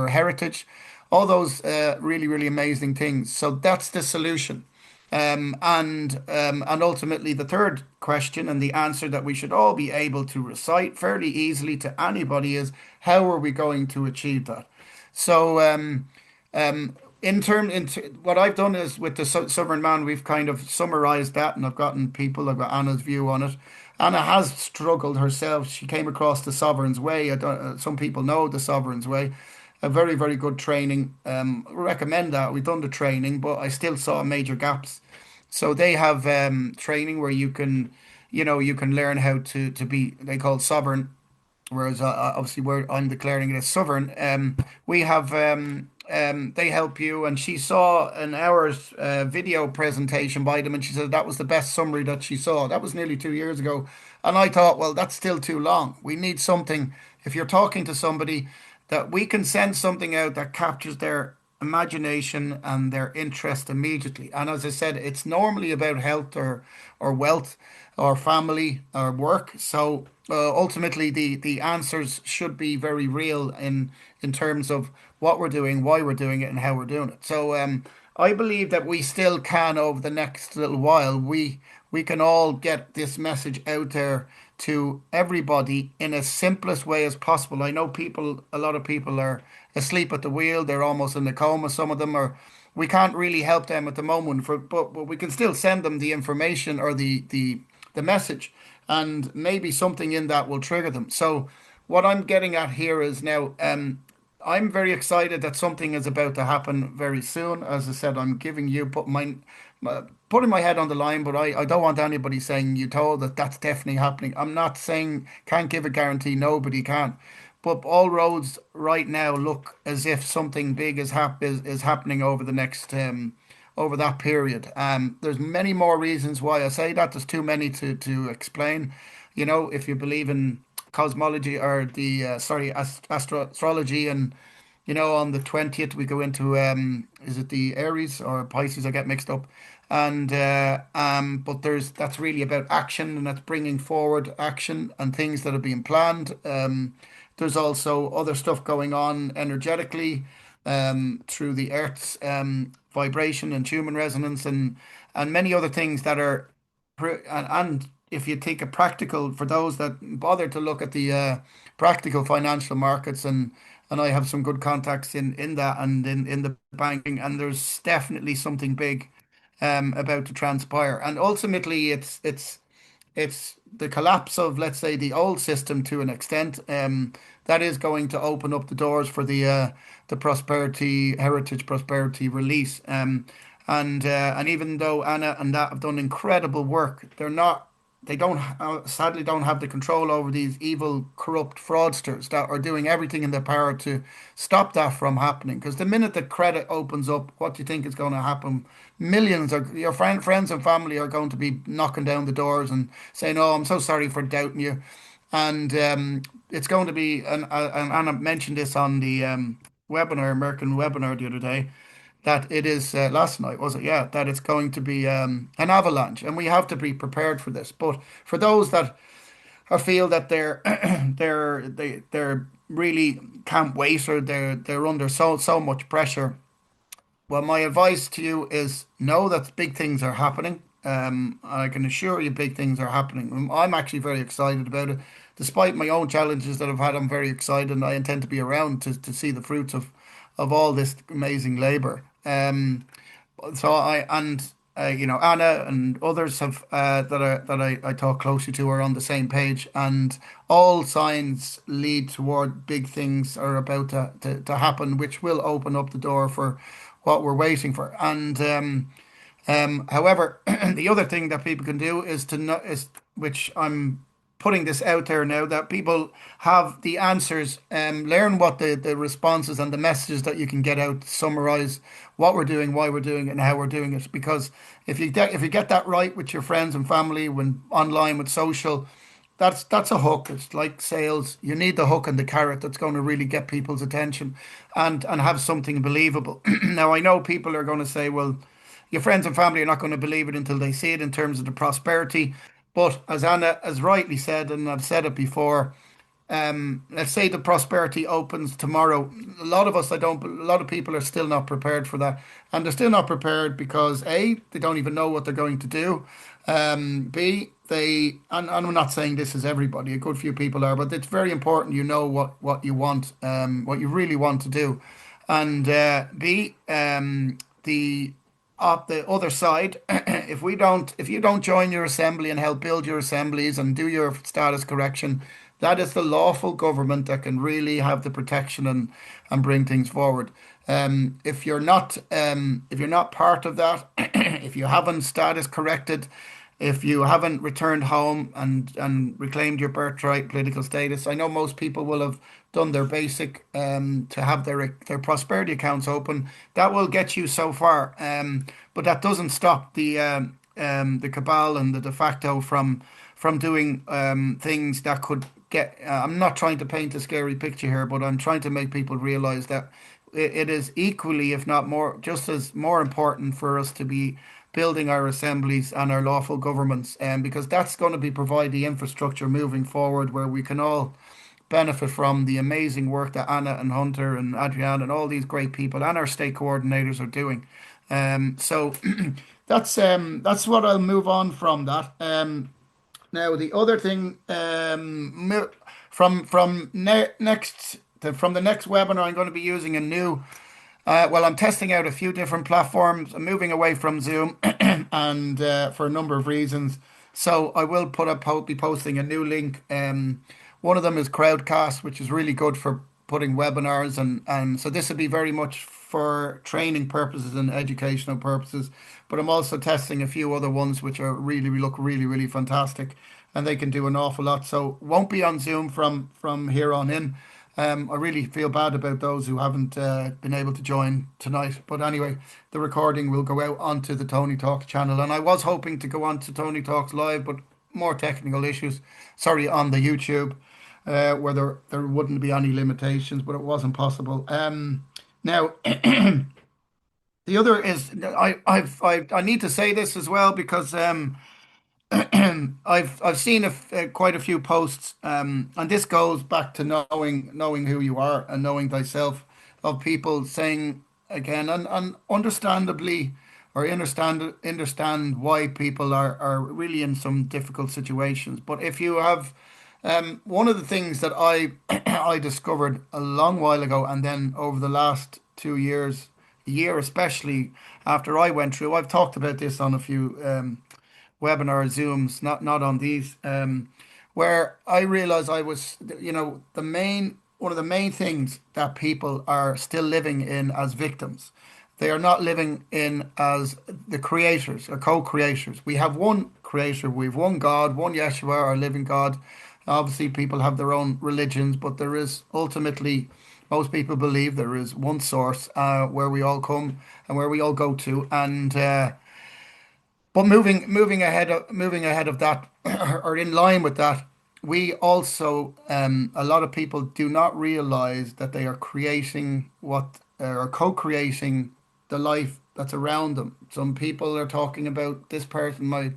heritage, all those really really amazing things. So that's the solution. And ultimately, the third question and the answer that we should all be able to recite fairly easily to anybody is, how are we going to achieve that? So, into what I've done is with the Suveran Man, we've kind of summarized that, and I've got Anna's view on it. Anna has struggled herself. She came across the Sovereign's Way. Some people know the Sovereign's Way, a very, very good training. Recommend that. We've done the training, but I still saw major gaps. So they have training where you can learn how to be, they call it sovereign, whereas obviously where I'm declaring it as sovereign. We have they help you, and she saw an hour's video presentation by them, and she said that was the best summary that she saw. That was nearly 2 years ago, and I thought, well, that's still too long. We need something. If you're talking to somebody, that we can send something out that captures their imagination and their interest immediately. And as I said, it's normally about health or wealth or family or work. So ultimately, the answers should be very real in terms of what we're doing, why we're doing it, and how we're doing it. So I believe that we still can, over the next little while, we can all get this message out there to everybody in as simplest way as possible. I know a lot of people are asleep at the wheel. They're almost in a coma. Some of them are. We can't really help them at the moment, but we can still send them the information or the message, and maybe something in that will trigger them. So what I'm getting at here is now, I'm very excited that something is about to happen very soon. As I said, I'm giving you putting my head on the line, but I don't want anybody saying you told that that's definitely happening. I'm not saying can't give a guarantee. Nobody can. But all roads right now look as if something big is happening over the next over that period. There's many more reasons why I say that. There's too many to explain. You know, if you believe in cosmology or the astrology, and you know, on the 20th we go into is it the Aries or Pisces? I get mixed up. And but that's really about action, and that's bringing forward action and things that are being planned. There's also other stuff going on energetically through the Earth's vibration and human resonance, and many other things that are and if you take a practical, for those that bother to look at the practical financial markets, and I have some good contacts in that and in the banking, and there's definitely something big about to transpire. And ultimately, it's the collapse of, let's say, the old system to an extent. That is going to open up the doors for the prosperity, heritage prosperity release. And even though Anna and that have done incredible work, they don't sadly don't have the control over these evil, corrupt fraudsters that are doing everything in their power to stop that from happening. Because the minute the credit opens up, what do you think is going to happen? Millions of your friends and family are going to be knocking down the doors and saying, "Oh, I'm so sorry for doubting you." And it's going to be, and Anna mentioned this on the webinar, American webinar the other day, that it is last night, was it? Yeah, that it's going to be an avalanche, and we have to be prepared for this. But for those that feel that they're really can't wait, or they're under so much pressure, well, my advice to you is know that big things are happening. I can assure you, big things are happening. I'm actually very excited about it. Despite my own challenges that I've had, I'm very excited, and I intend to be around to see the fruits of all this amazing labor. So I and you know, Anna and others have I talk closely to are on the same page, and all signs lead toward big things are about to happen, which will open up the door for what we're waiting for. And however, the other thing that people can do is to know is which I'm putting this out there now, that people have the answers, learn what the responses and the messages that you can get out, summarize what we're doing, why we're doing it, and how we're doing it. Because if you get that right with your friends and family, when online with social, that's a hook. It's like sales. You need the hook and the carrot that's going to really get people's attention, and have something believable. Now I know people are going to say, well, your friends and family are not going to believe it until they see it in terms of the prosperity. But as Anna has rightly said, and I've said it before, let's say the prosperity opens tomorrow. A lot of us, I don't, a lot of people are still not prepared for that. And they're still not prepared because A, they don't even know what they're going to do. B, and I'm not saying this is everybody, a good few people are, but it's very important you know what you want, what you really want to do. And B, the the other side, if you don't join your assembly and help build your assemblies and do your status correction, that is the lawful government that can really have the protection and bring things forward. If you're not part of that, if you haven't status corrected, if you haven't returned home and reclaimed your birthright political status, I know most people will have done their basic to have their prosperity accounts open. That will get you so far, but that doesn't stop the cabal and the de facto from doing things that could get. I'm not trying to paint a scary picture here, but I'm trying to make people realize that it is equally, if not more, just as more important for us to be building our assemblies and our lawful governments, because that's going to be provide the infrastructure moving forward where we can all benefit from the amazing work that Anna and Hunter and Adrienne and all these great people and our state coordinators are doing. So that's what I'll move on from that. Now the other thing, from the next webinar, I'm going to be using a new. Well, I'm testing out a few different platforms. I'm moving away from Zoom, and for a number of reasons. So I will be posting a new link. One of them is Crowdcast, which is really good for putting webinars, and so this will be very much for training purposes and educational purposes. But I'm also testing a few other ones which are really look really fantastic, and they can do an awful lot. So won't be on Zoom from here on in. I really feel bad about those who haven't been able to join tonight. But anyway, the recording will go out onto the Tony Talks channel. And I was hoping to go on to Tony Talks Live, but more technical issues. Sorry, on the YouTube, where there wouldn't be any limitations, but it wasn't possible. Now, the other is I need to say this as well because I've seen quite a few posts, and this goes back to knowing who you are and knowing thyself, of people saying again, and understandably, or understand why people are really in some difficult situations. But if you have one of the things that I I discovered a long while ago, and then over the last 2 years, a year especially after I went through, I've talked about this on a few webinar Zooms, not on these, where I realized I was, one of the main things that people are still living in as victims. They are not living in as the creators or co-creators. We have one creator, we have one God, one Yeshua, our living God. Obviously, people have their own religions, but there is ultimately, most people believe there is one source where we all come and where we all go to, and but moving ahead of that, or in line with that, we also a lot of people do not realize that they are creating what or co-creating the life that's around them. Some people are talking about this person, my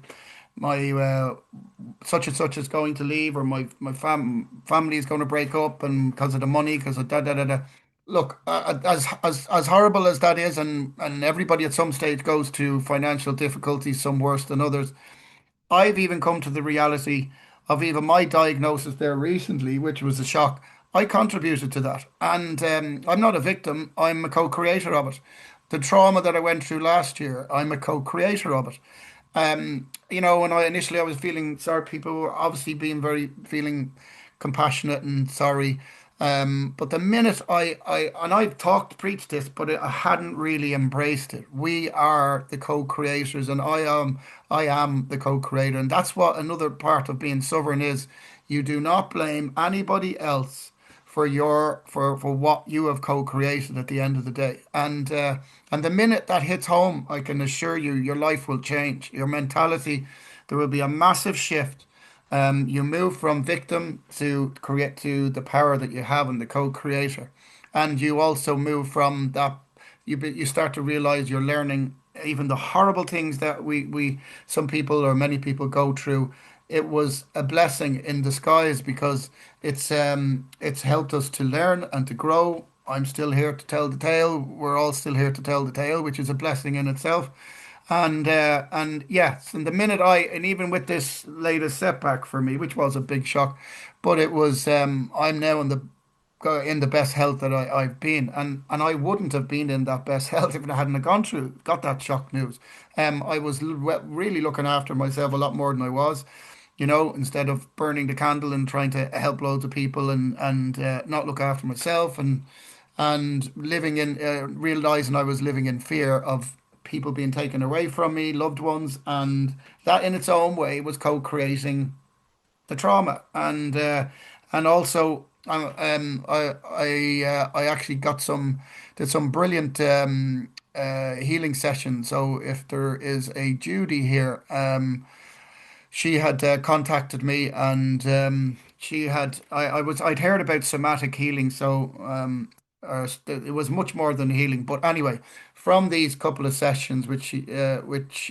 such and such is going to leave, or my family is going to break up, and because of the money, because of da da da da. Look, as horrible as that is, and everybody at some stage goes to financial difficulties, some worse than others. I've even come to the reality of even my diagnosis there recently, which was a shock. I contributed to that, and I'm not a victim. I'm a co-creator of it. The trauma that I went through last year, I'm a co-creator of it. When I was feeling sorry, people were obviously being very feeling compassionate and sorry. But the minute and I've preached this, but I hadn't really embraced it. We are the co-creators, and I am the co-creator, and that's what another part of being sovereign is. You do not blame anybody else for what you have co-created at the end of the day. And the minute that hits home, I can assure you, your life will change. Your mentality, there will be a massive shift. You move from victim to create to the power that you have and the co-creator, and you also move from that. You start to realize you're learning even the horrible things that we some people or many people go through. It was a blessing in disguise because it's helped us to learn and to grow. I'm still here to tell the tale. We're all still here to tell the tale, which is a blessing in itself. And yes, and the minute and even with this latest setback for me, which was a big shock, but it was I'm now in the best health that I've been, and I wouldn't have been in that best health if I hadn't have got that shock news. I was really looking after myself a lot more than I was, instead of burning the candle and trying to help loads of people and not look after myself, and living in realizing I was living in fear of people being taken away from me, loved ones, and that in its own way was co-creating the trauma. And also I actually did some brilliant healing sessions. So if there is a Judy here, she had contacted me, and I'd heard about somatic healing, so it was much more than healing. But anyway, from these couple of sessions which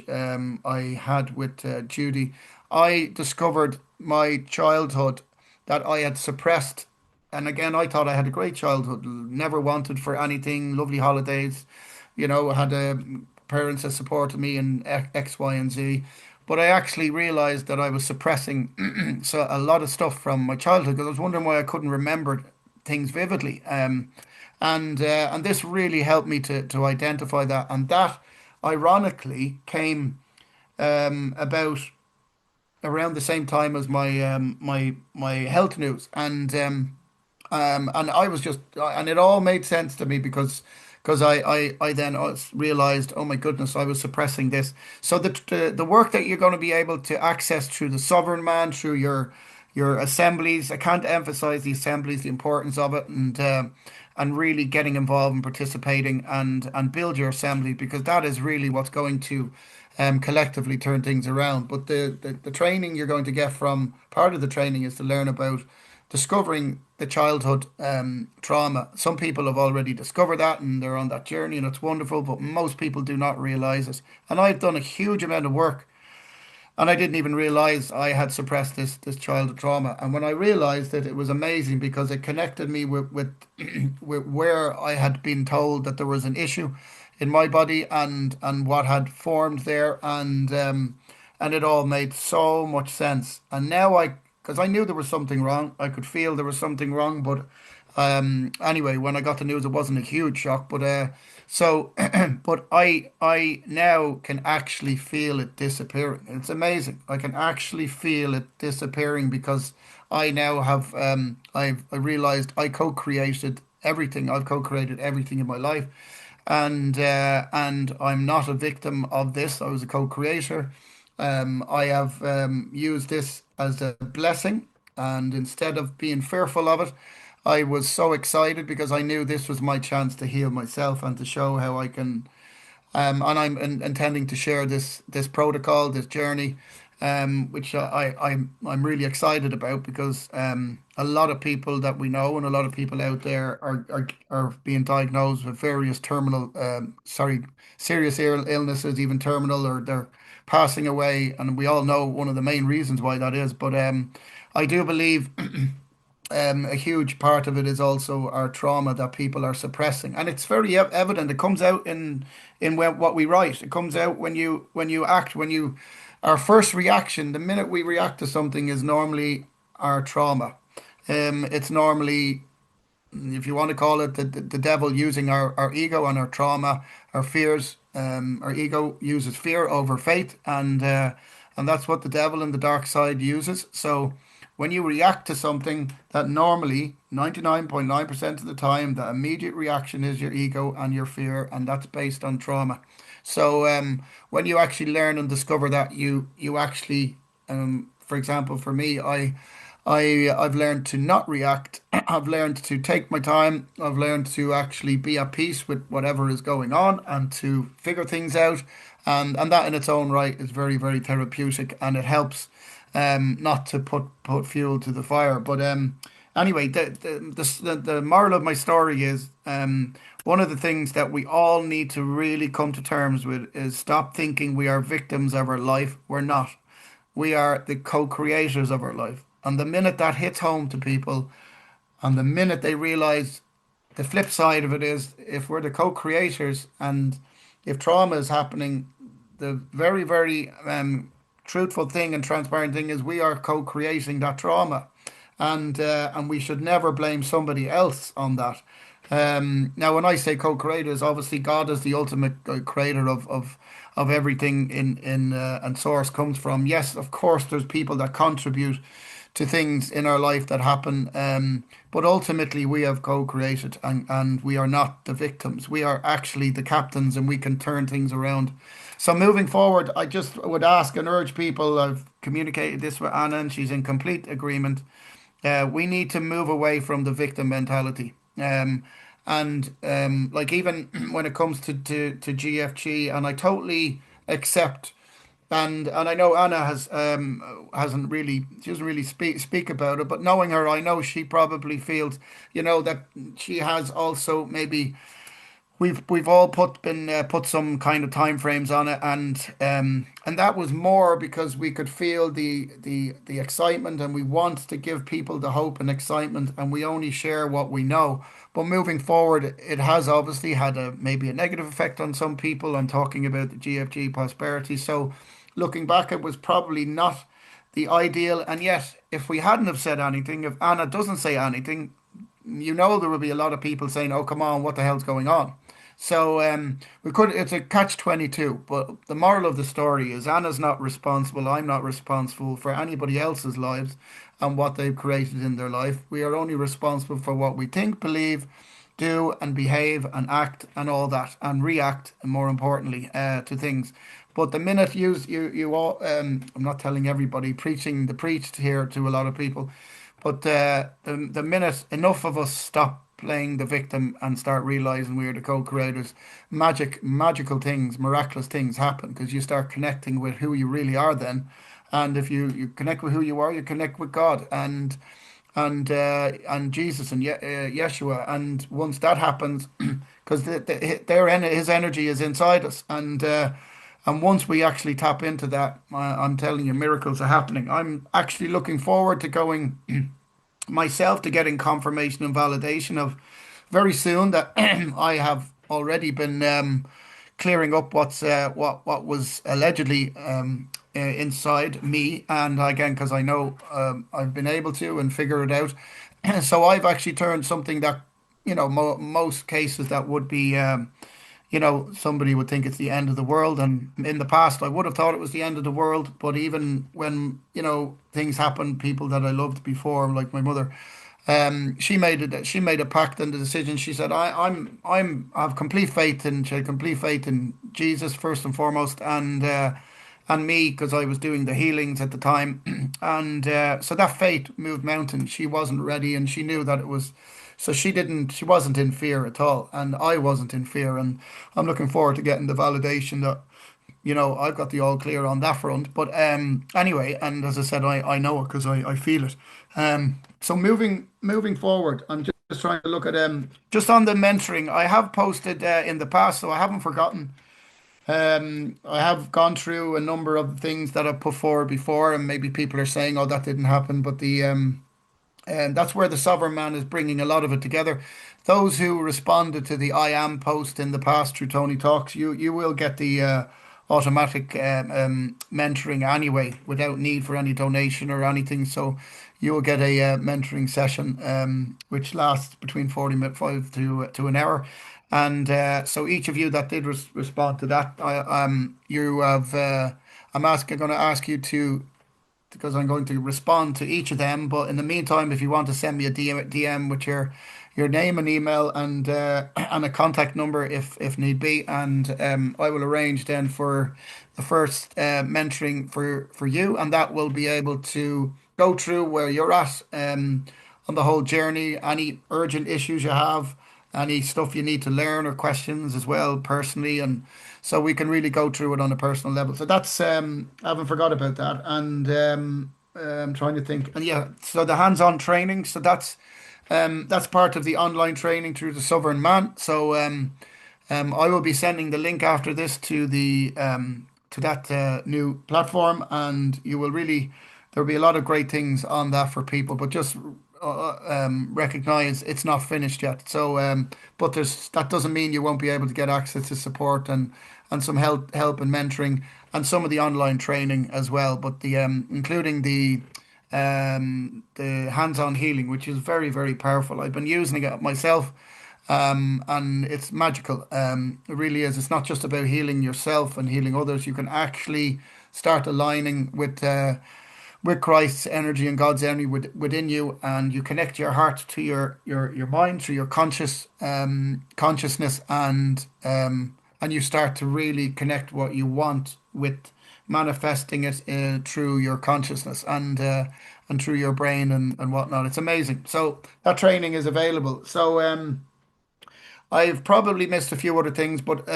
I had with Judy, I discovered my childhood that I had suppressed. And again, I thought I had a great childhood, never wanted for anything, lovely holidays, had parents that supported me in X, Y, and Z. But I actually realized that I was suppressing so a lot of stuff from my childhood, because I was wondering why I couldn't remember things vividly. And this really helped me to identify that. And that, ironically, came about around the same time as my health news, and I was just, and it all made sense to me because I then realized, oh my goodness, I was suppressing this. So the work that you're going to be able to access through the Sovereign Man, through your assemblies. I can't emphasize the assemblies, the importance of it, and really getting involved and participating and build your assembly, because that is really what's going to collectively turn things around. But the training you're going to get from part of the training is to learn about discovering the childhood trauma. Some people have already discovered that and they're on that journey, and it's wonderful, but most people do not realize it. And I've done a huge amount of work, and I didn't even realize I had suppressed this childhood trauma. And when I realized it, it was amazing, because it connected me with where I had been told that there was an issue in my body, and what had formed there, and it all made so much sense. And now because I knew there was something wrong, I could feel there was something wrong, but anyway, when I got the news, it wasn't a huge shock, but so, but I now can actually feel it disappearing. It's amazing. I can actually feel it disappearing, because I now have I realized I co-created everything. I've co-created everything in my life, and I'm not a victim of this. I was a co-creator. I have used this as a blessing, and instead of being fearful of it, I was so excited, because I knew this was my chance to heal myself and to show how I can. And I'm intending to share this protocol, this journey, which I'm really excited about, because a lot of people that we know and a lot of people out there are being diagnosed with various serious illnesses, even terminal, or they're passing away, and we all know one of the main reasons why that is. But I do believe a huge part of it is also our trauma that people are suppressing, and it's very evident. It comes out in what we write. It comes out when you act. Our first reaction, the minute we react to something, is normally our trauma. It's normally, if you want to call it, the devil using our ego and our trauma, our fears. Our ego uses fear over faith, and that's what the devil and the dark side uses. So when you react to something, that normally 99.9% of the time, the immediate reaction is your ego and your fear, and that's based on trauma. So when you actually learn and discover that, you actually, for example, for me, I've learned to not react. I've learned to take my time. I've learned to actually be at peace with whatever is going on, and to figure things out. And that in its own right is very, very therapeutic, and it helps not to put fuel to the fire. But anyway, the moral of my story is, one of the things that we all need to really come to terms with is stop thinking we are victims of our life. We're not. We are the co-creators of our life. And the minute that hits home to people, and the minute they realize, the flip side of it is, if we're the co-creators, and if trauma is happening, the very, very truthful thing and transparent thing is, we are co-creating that trauma, and we should never blame somebody else on that. Now, when I say co-creators, obviously God is the ultimate creator of everything, and source comes from. Yes, of course, there's people that contribute to things in our life that happen, but ultimately we have co-created, and we are not the victims. We are actually the captains, and we can turn things around. So moving forward, I just would ask and urge people. I've communicated this with Anna, and she's in complete agreement. We need to move away from the victim mentality. And like, even when it comes to GFG, and I totally accept, and I know Anna hasn't really, she doesn't really speak about it, but knowing her, I know she probably feels, that she has also maybe. We've all put some kind of time frames on it, and that was more because we could feel the excitement, and we want to give people the hope and excitement, and we only share what we know. But moving forward, it has obviously had maybe a negative effect on some people. I'm talking about the GFG Prosperity. So looking back, it was probably not the ideal. And yet, if we hadn't have said anything, if Anna doesn't say anything, there will be a lot of people saying, "Oh, come on, what the hell's going on?" So it's a catch-22. But the moral of the story is, Anna's not responsible. I'm not responsible for anybody else's lives and what they've created in their life. We are only responsible for what we think, believe, do and behave and act and all that and react, and more importantly, to things. But the minute you all, I'm not telling everybody, preaching the preached here to a lot of people, but the minute enough of us stop playing the victim and start realizing we're the co-creators, magical things, miraculous things happen because you start connecting with who you really are then. And if you connect with who you are, you connect with God and Jesus and Yeshua. And once that happens, because his energy is inside us, and once we actually tap into that, I'm telling you, miracles are happening. I'm actually looking forward to going myself to getting confirmation and validation of very soon that I have already been clearing up what was allegedly inside me, and again because I know I've been able to and figure it out. So I've actually turned something that most cases that would be somebody would think it's the end of the world. And in the past, I would have thought it was the end of the world. But even when, things happened, people that I loved before, like my mother, she made a pact and a decision. She said, I have complete faith in, she had complete faith in Jesus first and foremost, and me because I was doing the healings at the time, and so that faith moved mountains. She wasn't ready, and she knew that it was. So she wasn't in fear at all, and I wasn't in fear, and I'm looking forward to getting the validation that I've got the all clear on that front. But anyway, and as I said, I know it because I feel it. So moving forward, I'm just trying to look at just on the mentoring. I have posted in the past, so I haven't forgotten. I have gone through a number of things that I've put forward before, and maybe people are saying, "Oh, that didn't happen," but the and that's where the Sovereign Man is bringing a lot of it together. Those who responded to the I am post in the past through Tony Talks, you will get the automatic mentoring anyway, without need for any donation or anything. So you will get a mentoring session, which lasts between 45 to an hour. And so each of you that did respond to that, you have. Going to ask you to, because I'm going to respond to each of them. But in the meantime, if you want to send me a DM with your name and email and and a contact number if need be, and I will arrange then for the first mentoring for you, and that will be able to go through where you're at on the whole journey, any urgent issues you have, any stuff you need to learn or questions as well personally, and so we can really go through it on a personal level. So that's I haven't forgot about that, and I'm trying to think. And yeah, so the hands-on training. So that's part of the online training through the Sovereign Man. So I will be sending the link after this to that new platform, and you will really there'll be a lot of great things on that for people. But just recognize it's not finished yet. So, but that doesn't mean you won't be able to get access to support and some help and mentoring and some of the online training as well. But the including the hands-on healing, which is very, very powerful. I've been using it myself, and it's magical. It really is. It's not just about healing yourself and healing others. You can actually start aligning with Christ's energy and God's energy within you, and you connect your heart to your mind through your consciousness, and you start to really connect what you want with manifesting it through your consciousness and through your brain and whatnot. It's amazing. So that training is available. So I've probably missed a few other things, but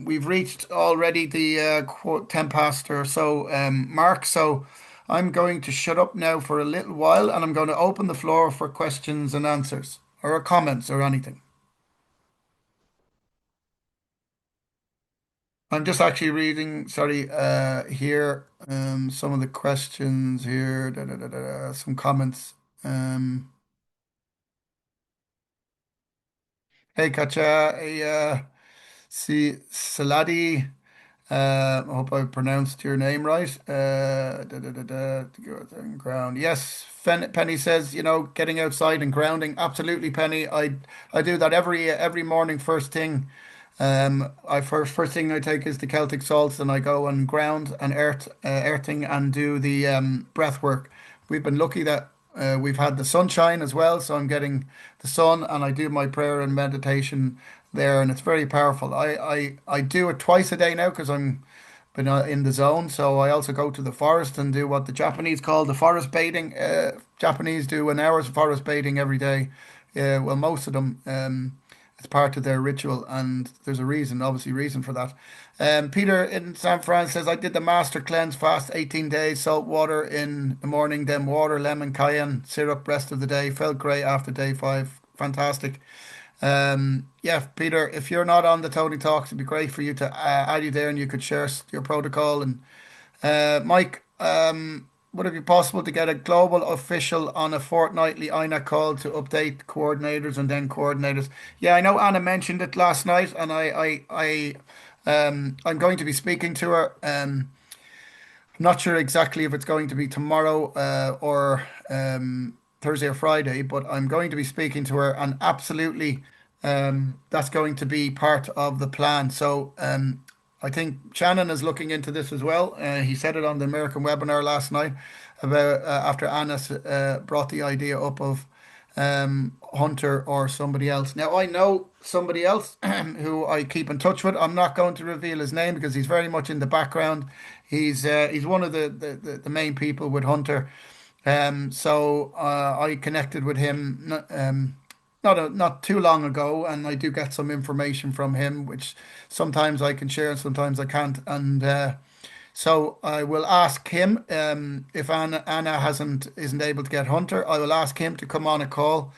we've reached already the 10 past or so mark. So I'm going to shut up now for a little while, and I'm going to open the floor for questions and answers or comments or anything. I'm just actually reading, sorry, here some of the questions here, some comments. Um, hey, Katja, hey, see, Saladi. I hope I pronounced your name right. Ground. Yes, Penny says, getting outside and grounding. Absolutely, Penny. I do that every morning, first thing. I first thing I take is the Celtic salts, and I go and ground and earthing and do the breath work. We've been lucky that we've had the sunshine as well, so I'm getting the sun, and I do my prayer and meditation there, and it's very powerful. I do it twice a day now because I'm been in the zone. So I also go to the forest and do what the Japanese call the forest bathing. Japanese do an hour's forest bathing every day. Well, most of them. It's part of their ritual, and there's a reason, obviously, reason for that. Peter in San Fran says, I did the master cleanse fast, 18 days, salt water in the morning, then water, lemon, cayenne, syrup, rest of the day. Felt great after day 5. Fantastic. Yeah, Peter, if you're not on the Tony Talks, it'd be great for you to add you there and you could share your protocol. And Mike, would it be possible to get a global official on a fortnightly INA call to update coordinators and then coordinators? Yeah, I know Anna mentioned it last night, and I'm going to be speaking to her. I'm not sure exactly if it's going to be tomorrow or Thursday or Friday, but I'm going to be speaking to her, and absolutely, that's going to be part of the plan. So I think Shannon is looking into this as well. He said it on the American webinar last night about after Anna brought the idea up of Hunter or somebody else. Now I know somebody else who I keep in touch with. I'm not going to reveal his name because he's very much in the background. He's one of the main people with Hunter. So I connected with him not too long ago, and I do get some information from him, which sometimes I can share and sometimes I can't. And so I will ask him if Anna isn't able to get Hunter. I will ask him to come on a call,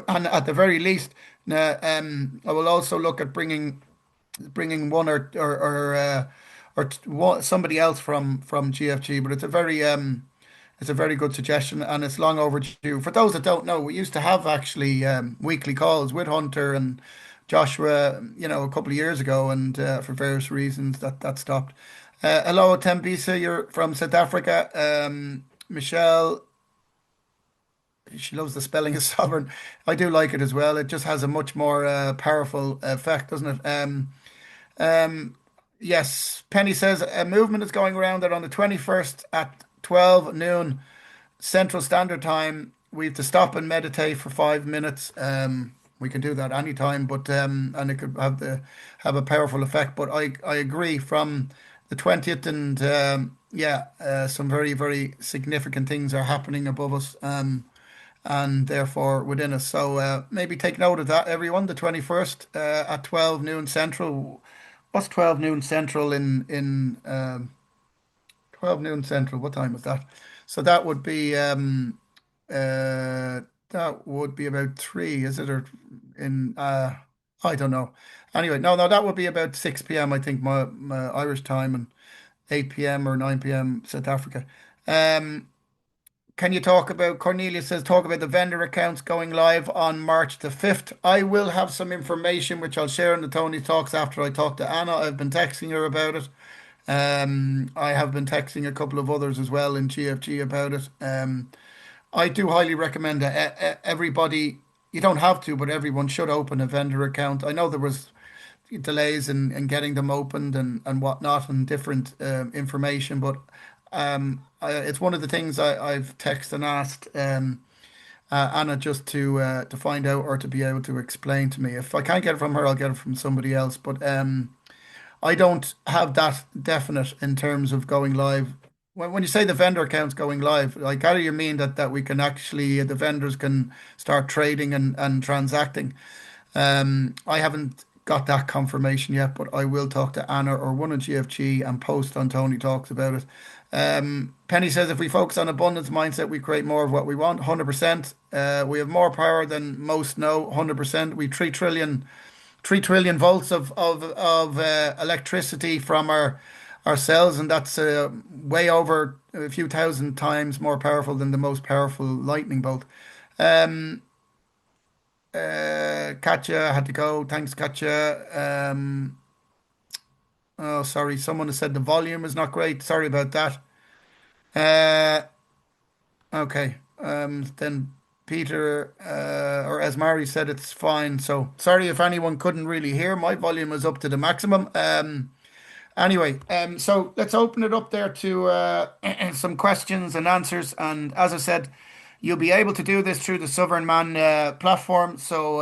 and at the very least, I will also look at bringing one or somebody else from GFG. But it's a very good suggestion, and it's long overdue. For those that don't know, we used to have actually weekly calls with Hunter and Joshua, a couple of years ago, and for various reasons that stopped. Hello, Tembisa, you're from South Africa. Michelle, she loves the spelling of sovereign. I do like it as well. It just has a much more powerful effect, doesn't it? Yes, Penny says a movement is going around that on the 21st at 12 noon Central Standard Time, we have to stop and meditate for 5 minutes. We can do that anytime, but and it could have a powerful effect. But I agree from the 20th, and yeah, some very, very significant things are happening above us. And therefore within us. So maybe take note of that, everyone. The 21st at 12 noon Central. What's 12 noon Central in 12 noon Central? What time is that? So that would be about 3, is it? Or in I don't know. Anyway, no, that would be about 6 p.m. I think my Irish time, and 8 p.m. or 9 p.m. South Africa. Um, can you talk about, Cornelia says, talk about the vendor accounts going live on March the 5th? I will have some information which I'll share in the Tony Talks after I talk to Anna. I've been texting her about it. I have been texting a couple of others as well in GFG about it. I do highly recommend that everybody, you don't have to, but everyone should open a vendor account. I know there was delays in getting them opened and whatnot and different information, but it's one of the things I've texted and asked Anna just to find out or to be able to explain to me. If I can't get it from her, I'll get it from somebody else. But I don't have that definite in terms of going live. When you say the vendor account's going live, like how do you mean that we can actually the vendors can start trading and transacting? I haven't got that confirmation yet, but I will talk to Anna or one of GFG and post on Tony Talks about it. Penny says if we focus on abundance mindset, we create more of what we want. 100%. We have more power than most know. 100%. We 3 trillion volts of electricity from our cells, and that's way over a few thousand times more powerful than the most powerful lightning bolt. Um, Katja had to go. Thanks, Katja. Oh, sorry. Someone has said the volume is not great. Sorry about that. Uh, okay. Then Peter or as Mari said, it's fine. So sorry if anyone couldn't really hear. My volume is up to the maximum. Anyway, so let's open it up there to some questions and answers. And as I said, you'll be able to do this through the Suveran Man platform. So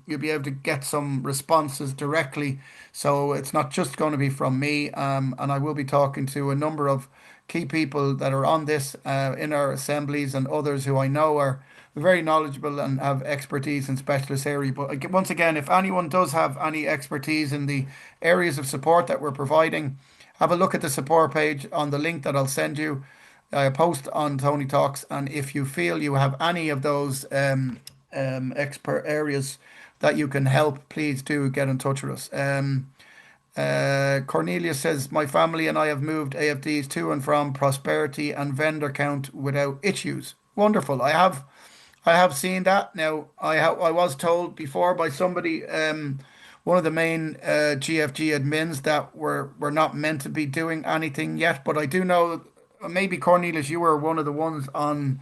you'll be able to get some responses directly. So it's not just going to be from me. And I will be talking to a number of key people that are on this in our assemblies and others who I know are very knowledgeable and have expertise in specialist area. But once again, if anyone does have any expertise in the areas of support that we're providing, have a look at the support page on the link that I'll send you. Post on Tony Talks, and if you feel you have any of those expert areas that you can help, please do get in touch with us. Cornelia says, my family and I have moved AFDs to and from Prosperity and vendor count without issues. Wonderful. I have seen that. Now, I was told before by somebody, one of the main GFG admins, that we're not meant to be doing anything yet. But I do know, maybe Cornelius, you were one of the ones on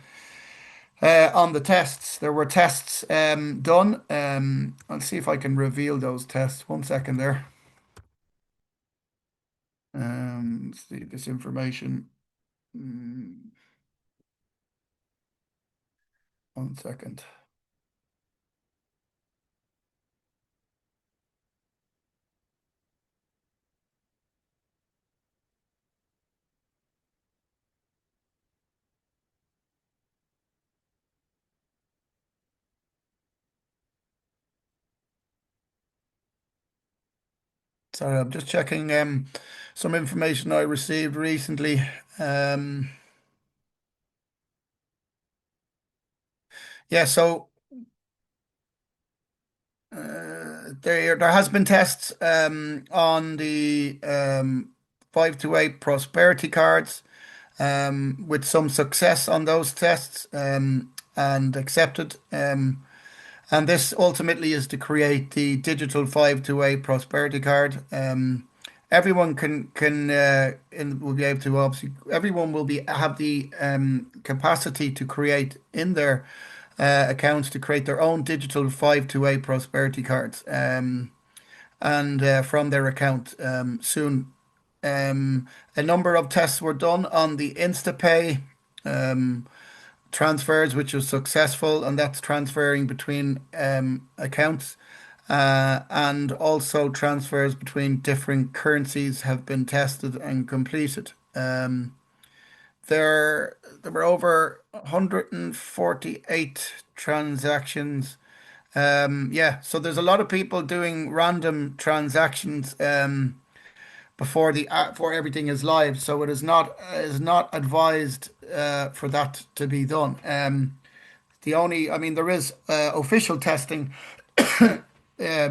the tests. There were tests done. I'll see if I can reveal those tests. One second there. Let's see this information. One second. Sorry, I'm just checking some information I received recently. Yeah, so there has been tests on the 528 prosperity cards, with some success on those tests, and accepted. And this ultimately is to create the digital 528 prosperity card. Everyone will be able to, obviously, everyone will be have the capacity to create in their accounts, to create their own digital 528 prosperity cards, and from their account soon. A number of tests were done on the InstaPay transfers, which was successful, and that's transferring between accounts. And also transfers between different currencies have been tested and completed. There were over 148 transactions. Yeah, so there's a lot of people doing random transactions before everything is live. So it is not advised for that to be done. I mean, there is official testing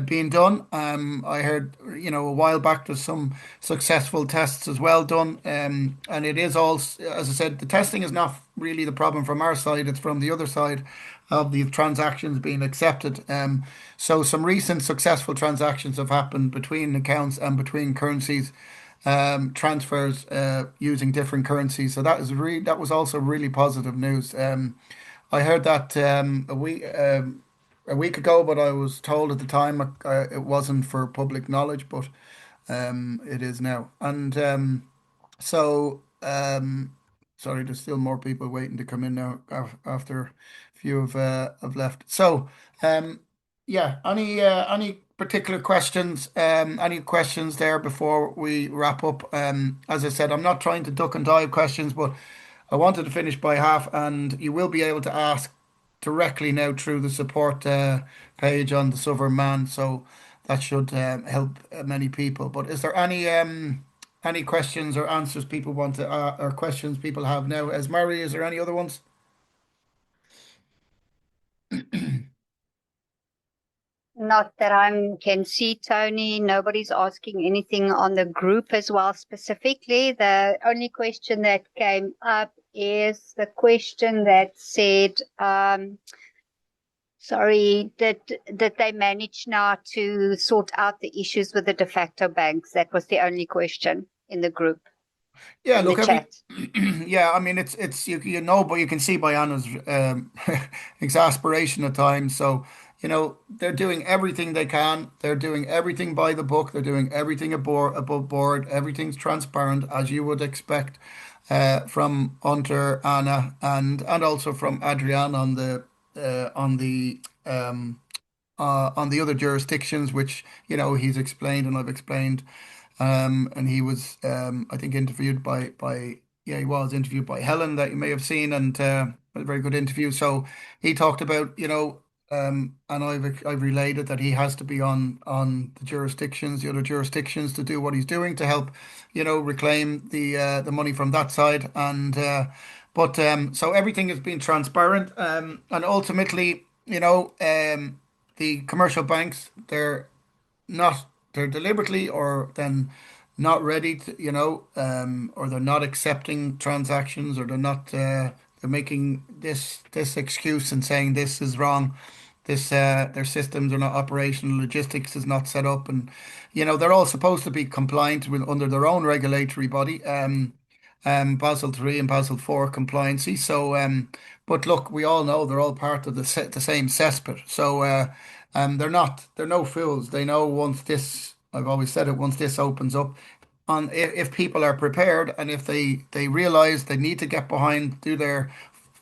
being done. I heard, a while back, there's some successful tests as well done. And it is all, as I said, the testing is not really the problem from our side. It's from the other side of the transactions being accepted. So some recent successful transactions have happened between accounts and between currencies, transfers using different currencies. So that was also really positive news. I heard that a week ago, but I was told at the time it wasn't for public knowledge, but it is now. And so, sorry, there's still more people waiting to come in now after a few have left. So, yeah, any particular questions? Any questions there before we wrap up? As I said, I'm not trying to duck and dive questions, but I wanted to finish by half, and you will be able to ask directly now through the support page on the Suveran Man. So that should help many people. But is there any questions or answers people want to or questions people have now? As Mary, is there any other ones? Not that I can see, Tony. Nobody's asking anything on the group as well specifically. The only question that came up is the question that said, sorry, that they manage now to sort out the issues with the de facto banks. That was the only question in the group, Yeah, in the look, chat. yeah, I mean, it's but you can see by Anna's exasperation at times. So they're doing everything they can. They're doing everything by the book. They're doing everything above board. Everything's transparent, as you would expect from Hunter, Anna, and also from Adrian on the other jurisdictions, which he's explained and I've explained. And he was, I think, interviewed by yeah, he was interviewed by Helen that you may have seen, and a very good interview. So he talked about, and I've related that he has to be on the other jurisdictions, to do what he's doing to help, reclaim the money from that side, and but so everything has been transparent, and ultimately, the commercial banks, not they're deliberately or then not ready to, or they're not accepting transactions, or they're making this excuse and saying this is wrong. Their systems are not operational, logistics is not set up, and they're all supposed to be compliant with under their own regulatory body, Basel 3 and Basel 4 compliancy. So, but look, we all know they're all part of the same cesspit. So, they're no fools. They know once this, I've always said it, once this opens up, if people are prepared, and if they realize they need to get behind, do their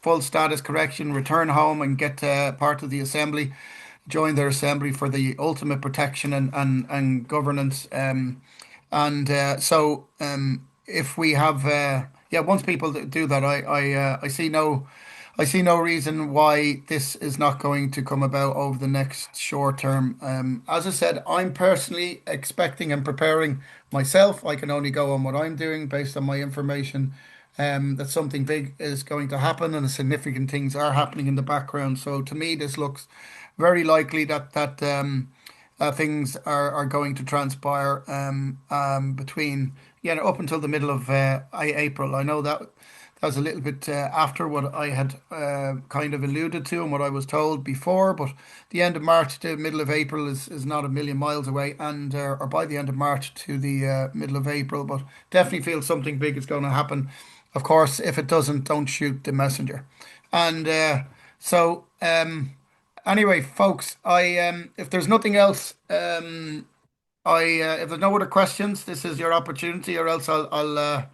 full status correction, return home and get part of the assembly, join their assembly for the ultimate protection and governance. And so if we have yeah, once people do that, I see no reason why this is not going to come about over the next short term. As I said, I'm personally expecting and preparing myself. I can only go on what I'm doing based on my information. That something big is going to happen and significant things are happening in the background. So to me, this looks very likely that things are going to transpire between up until the middle of April. I know that was a little bit after what I had kind of alluded to and what I was told before, but the end of March to middle of April is not a million miles away, and or by the end of March to the middle of April, but definitely feel something big is going to happen. Of course, if it doesn't, don't shoot the messenger. And so anyway, folks, I if there's nothing else, if there's no other questions, this is your opportunity, or else I'll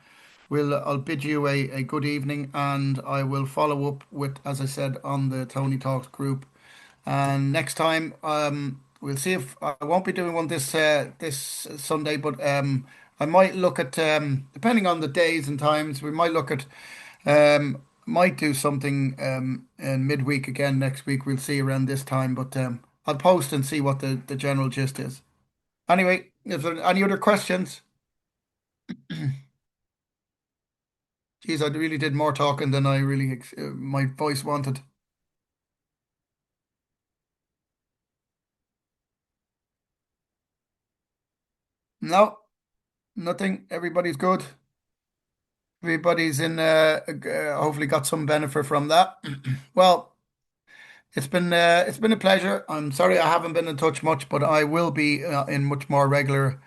bid you a good evening, and I will follow up with, as I said, on the Tony Talks group. And next time, we'll see if I won't be doing one this Sunday, but I might look at, depending on the days and times, we might look at might do something in midweek again next week. We'll see around this time, but I'll post and see what the general gist is. Anyway, if there are any other questions, geez, I really did more talking than I really my voice wanted. No, nothing. Everybody's good. Everybody's in. Hopefully, got some benefit from that. Well, it's been a pleasure. I'm sorry I haven't been in touch much, but I will be in much more regular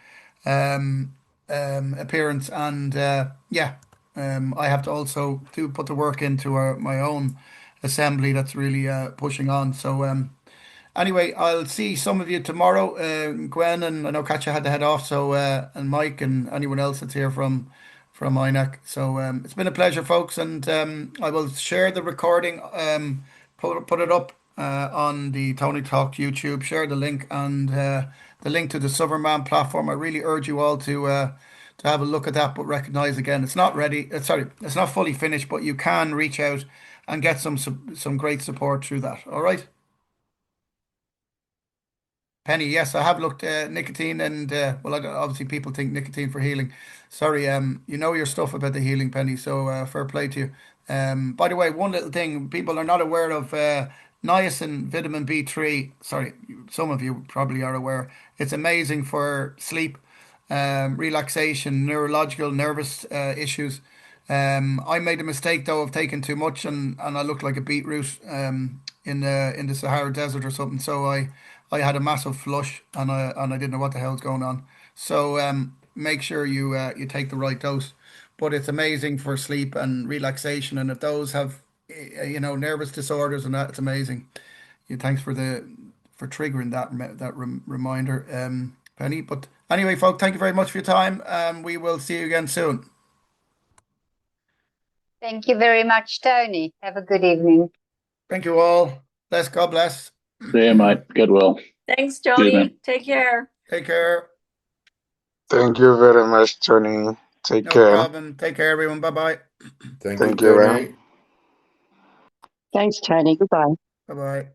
um, appearance. And yeah, I have to also to put the work into my own assembly that's really pushing on. So anyway, I'll see some of you tomorrow. Gwen, and I know Katja had to head off. So and Mike and anyone else that's here from INAC. So it's been a pleasure, folks, and I will share the recording. Put it up on the Tony Talk YouTube. Share the link, and the link to the Suveran Man Platform. I really urge you all to have a look at that, but recognize again, it's not ready. Sorry, it's not fully finished, but you can reach out and get some great support through that. All right. Penny, yes, I have looked nicotine, and well, obviously people think nicotine for healing. Sorry, you know your stuff about the healing, Penny. So fair play to you. By the way, one little thing people are not aware of: niacin, vitamin B3. Sorry, some of you probably are aware. It's amazing for sleep, relaxation, neurological, nervous issues. I made a mistake though of taking too much, and I looked like a beetroot in the Sahara Desert or something. So I had a massive flush, and I didn't know what the hell's going on. So make sure you take the right dose. But it's amazing for sleep and relaxation, and if those have nervous disorders and that, it's amazing. Yeah, thanks triggering that reminder, Penny. But anyway, folks, thank you very much for your time. We will see you again soon. Thank you very much, Tony. Have a good evening. Thank you all. God bless. See you, mate. Get well. Thanks, See you, Tony. man. Take care. Take care. Thank you very much, Tony. Take No care. problem. Take care, everyone. Bye-bye. Thank you, Tony. Thanks, Tony. Goodbye. Bye-bye.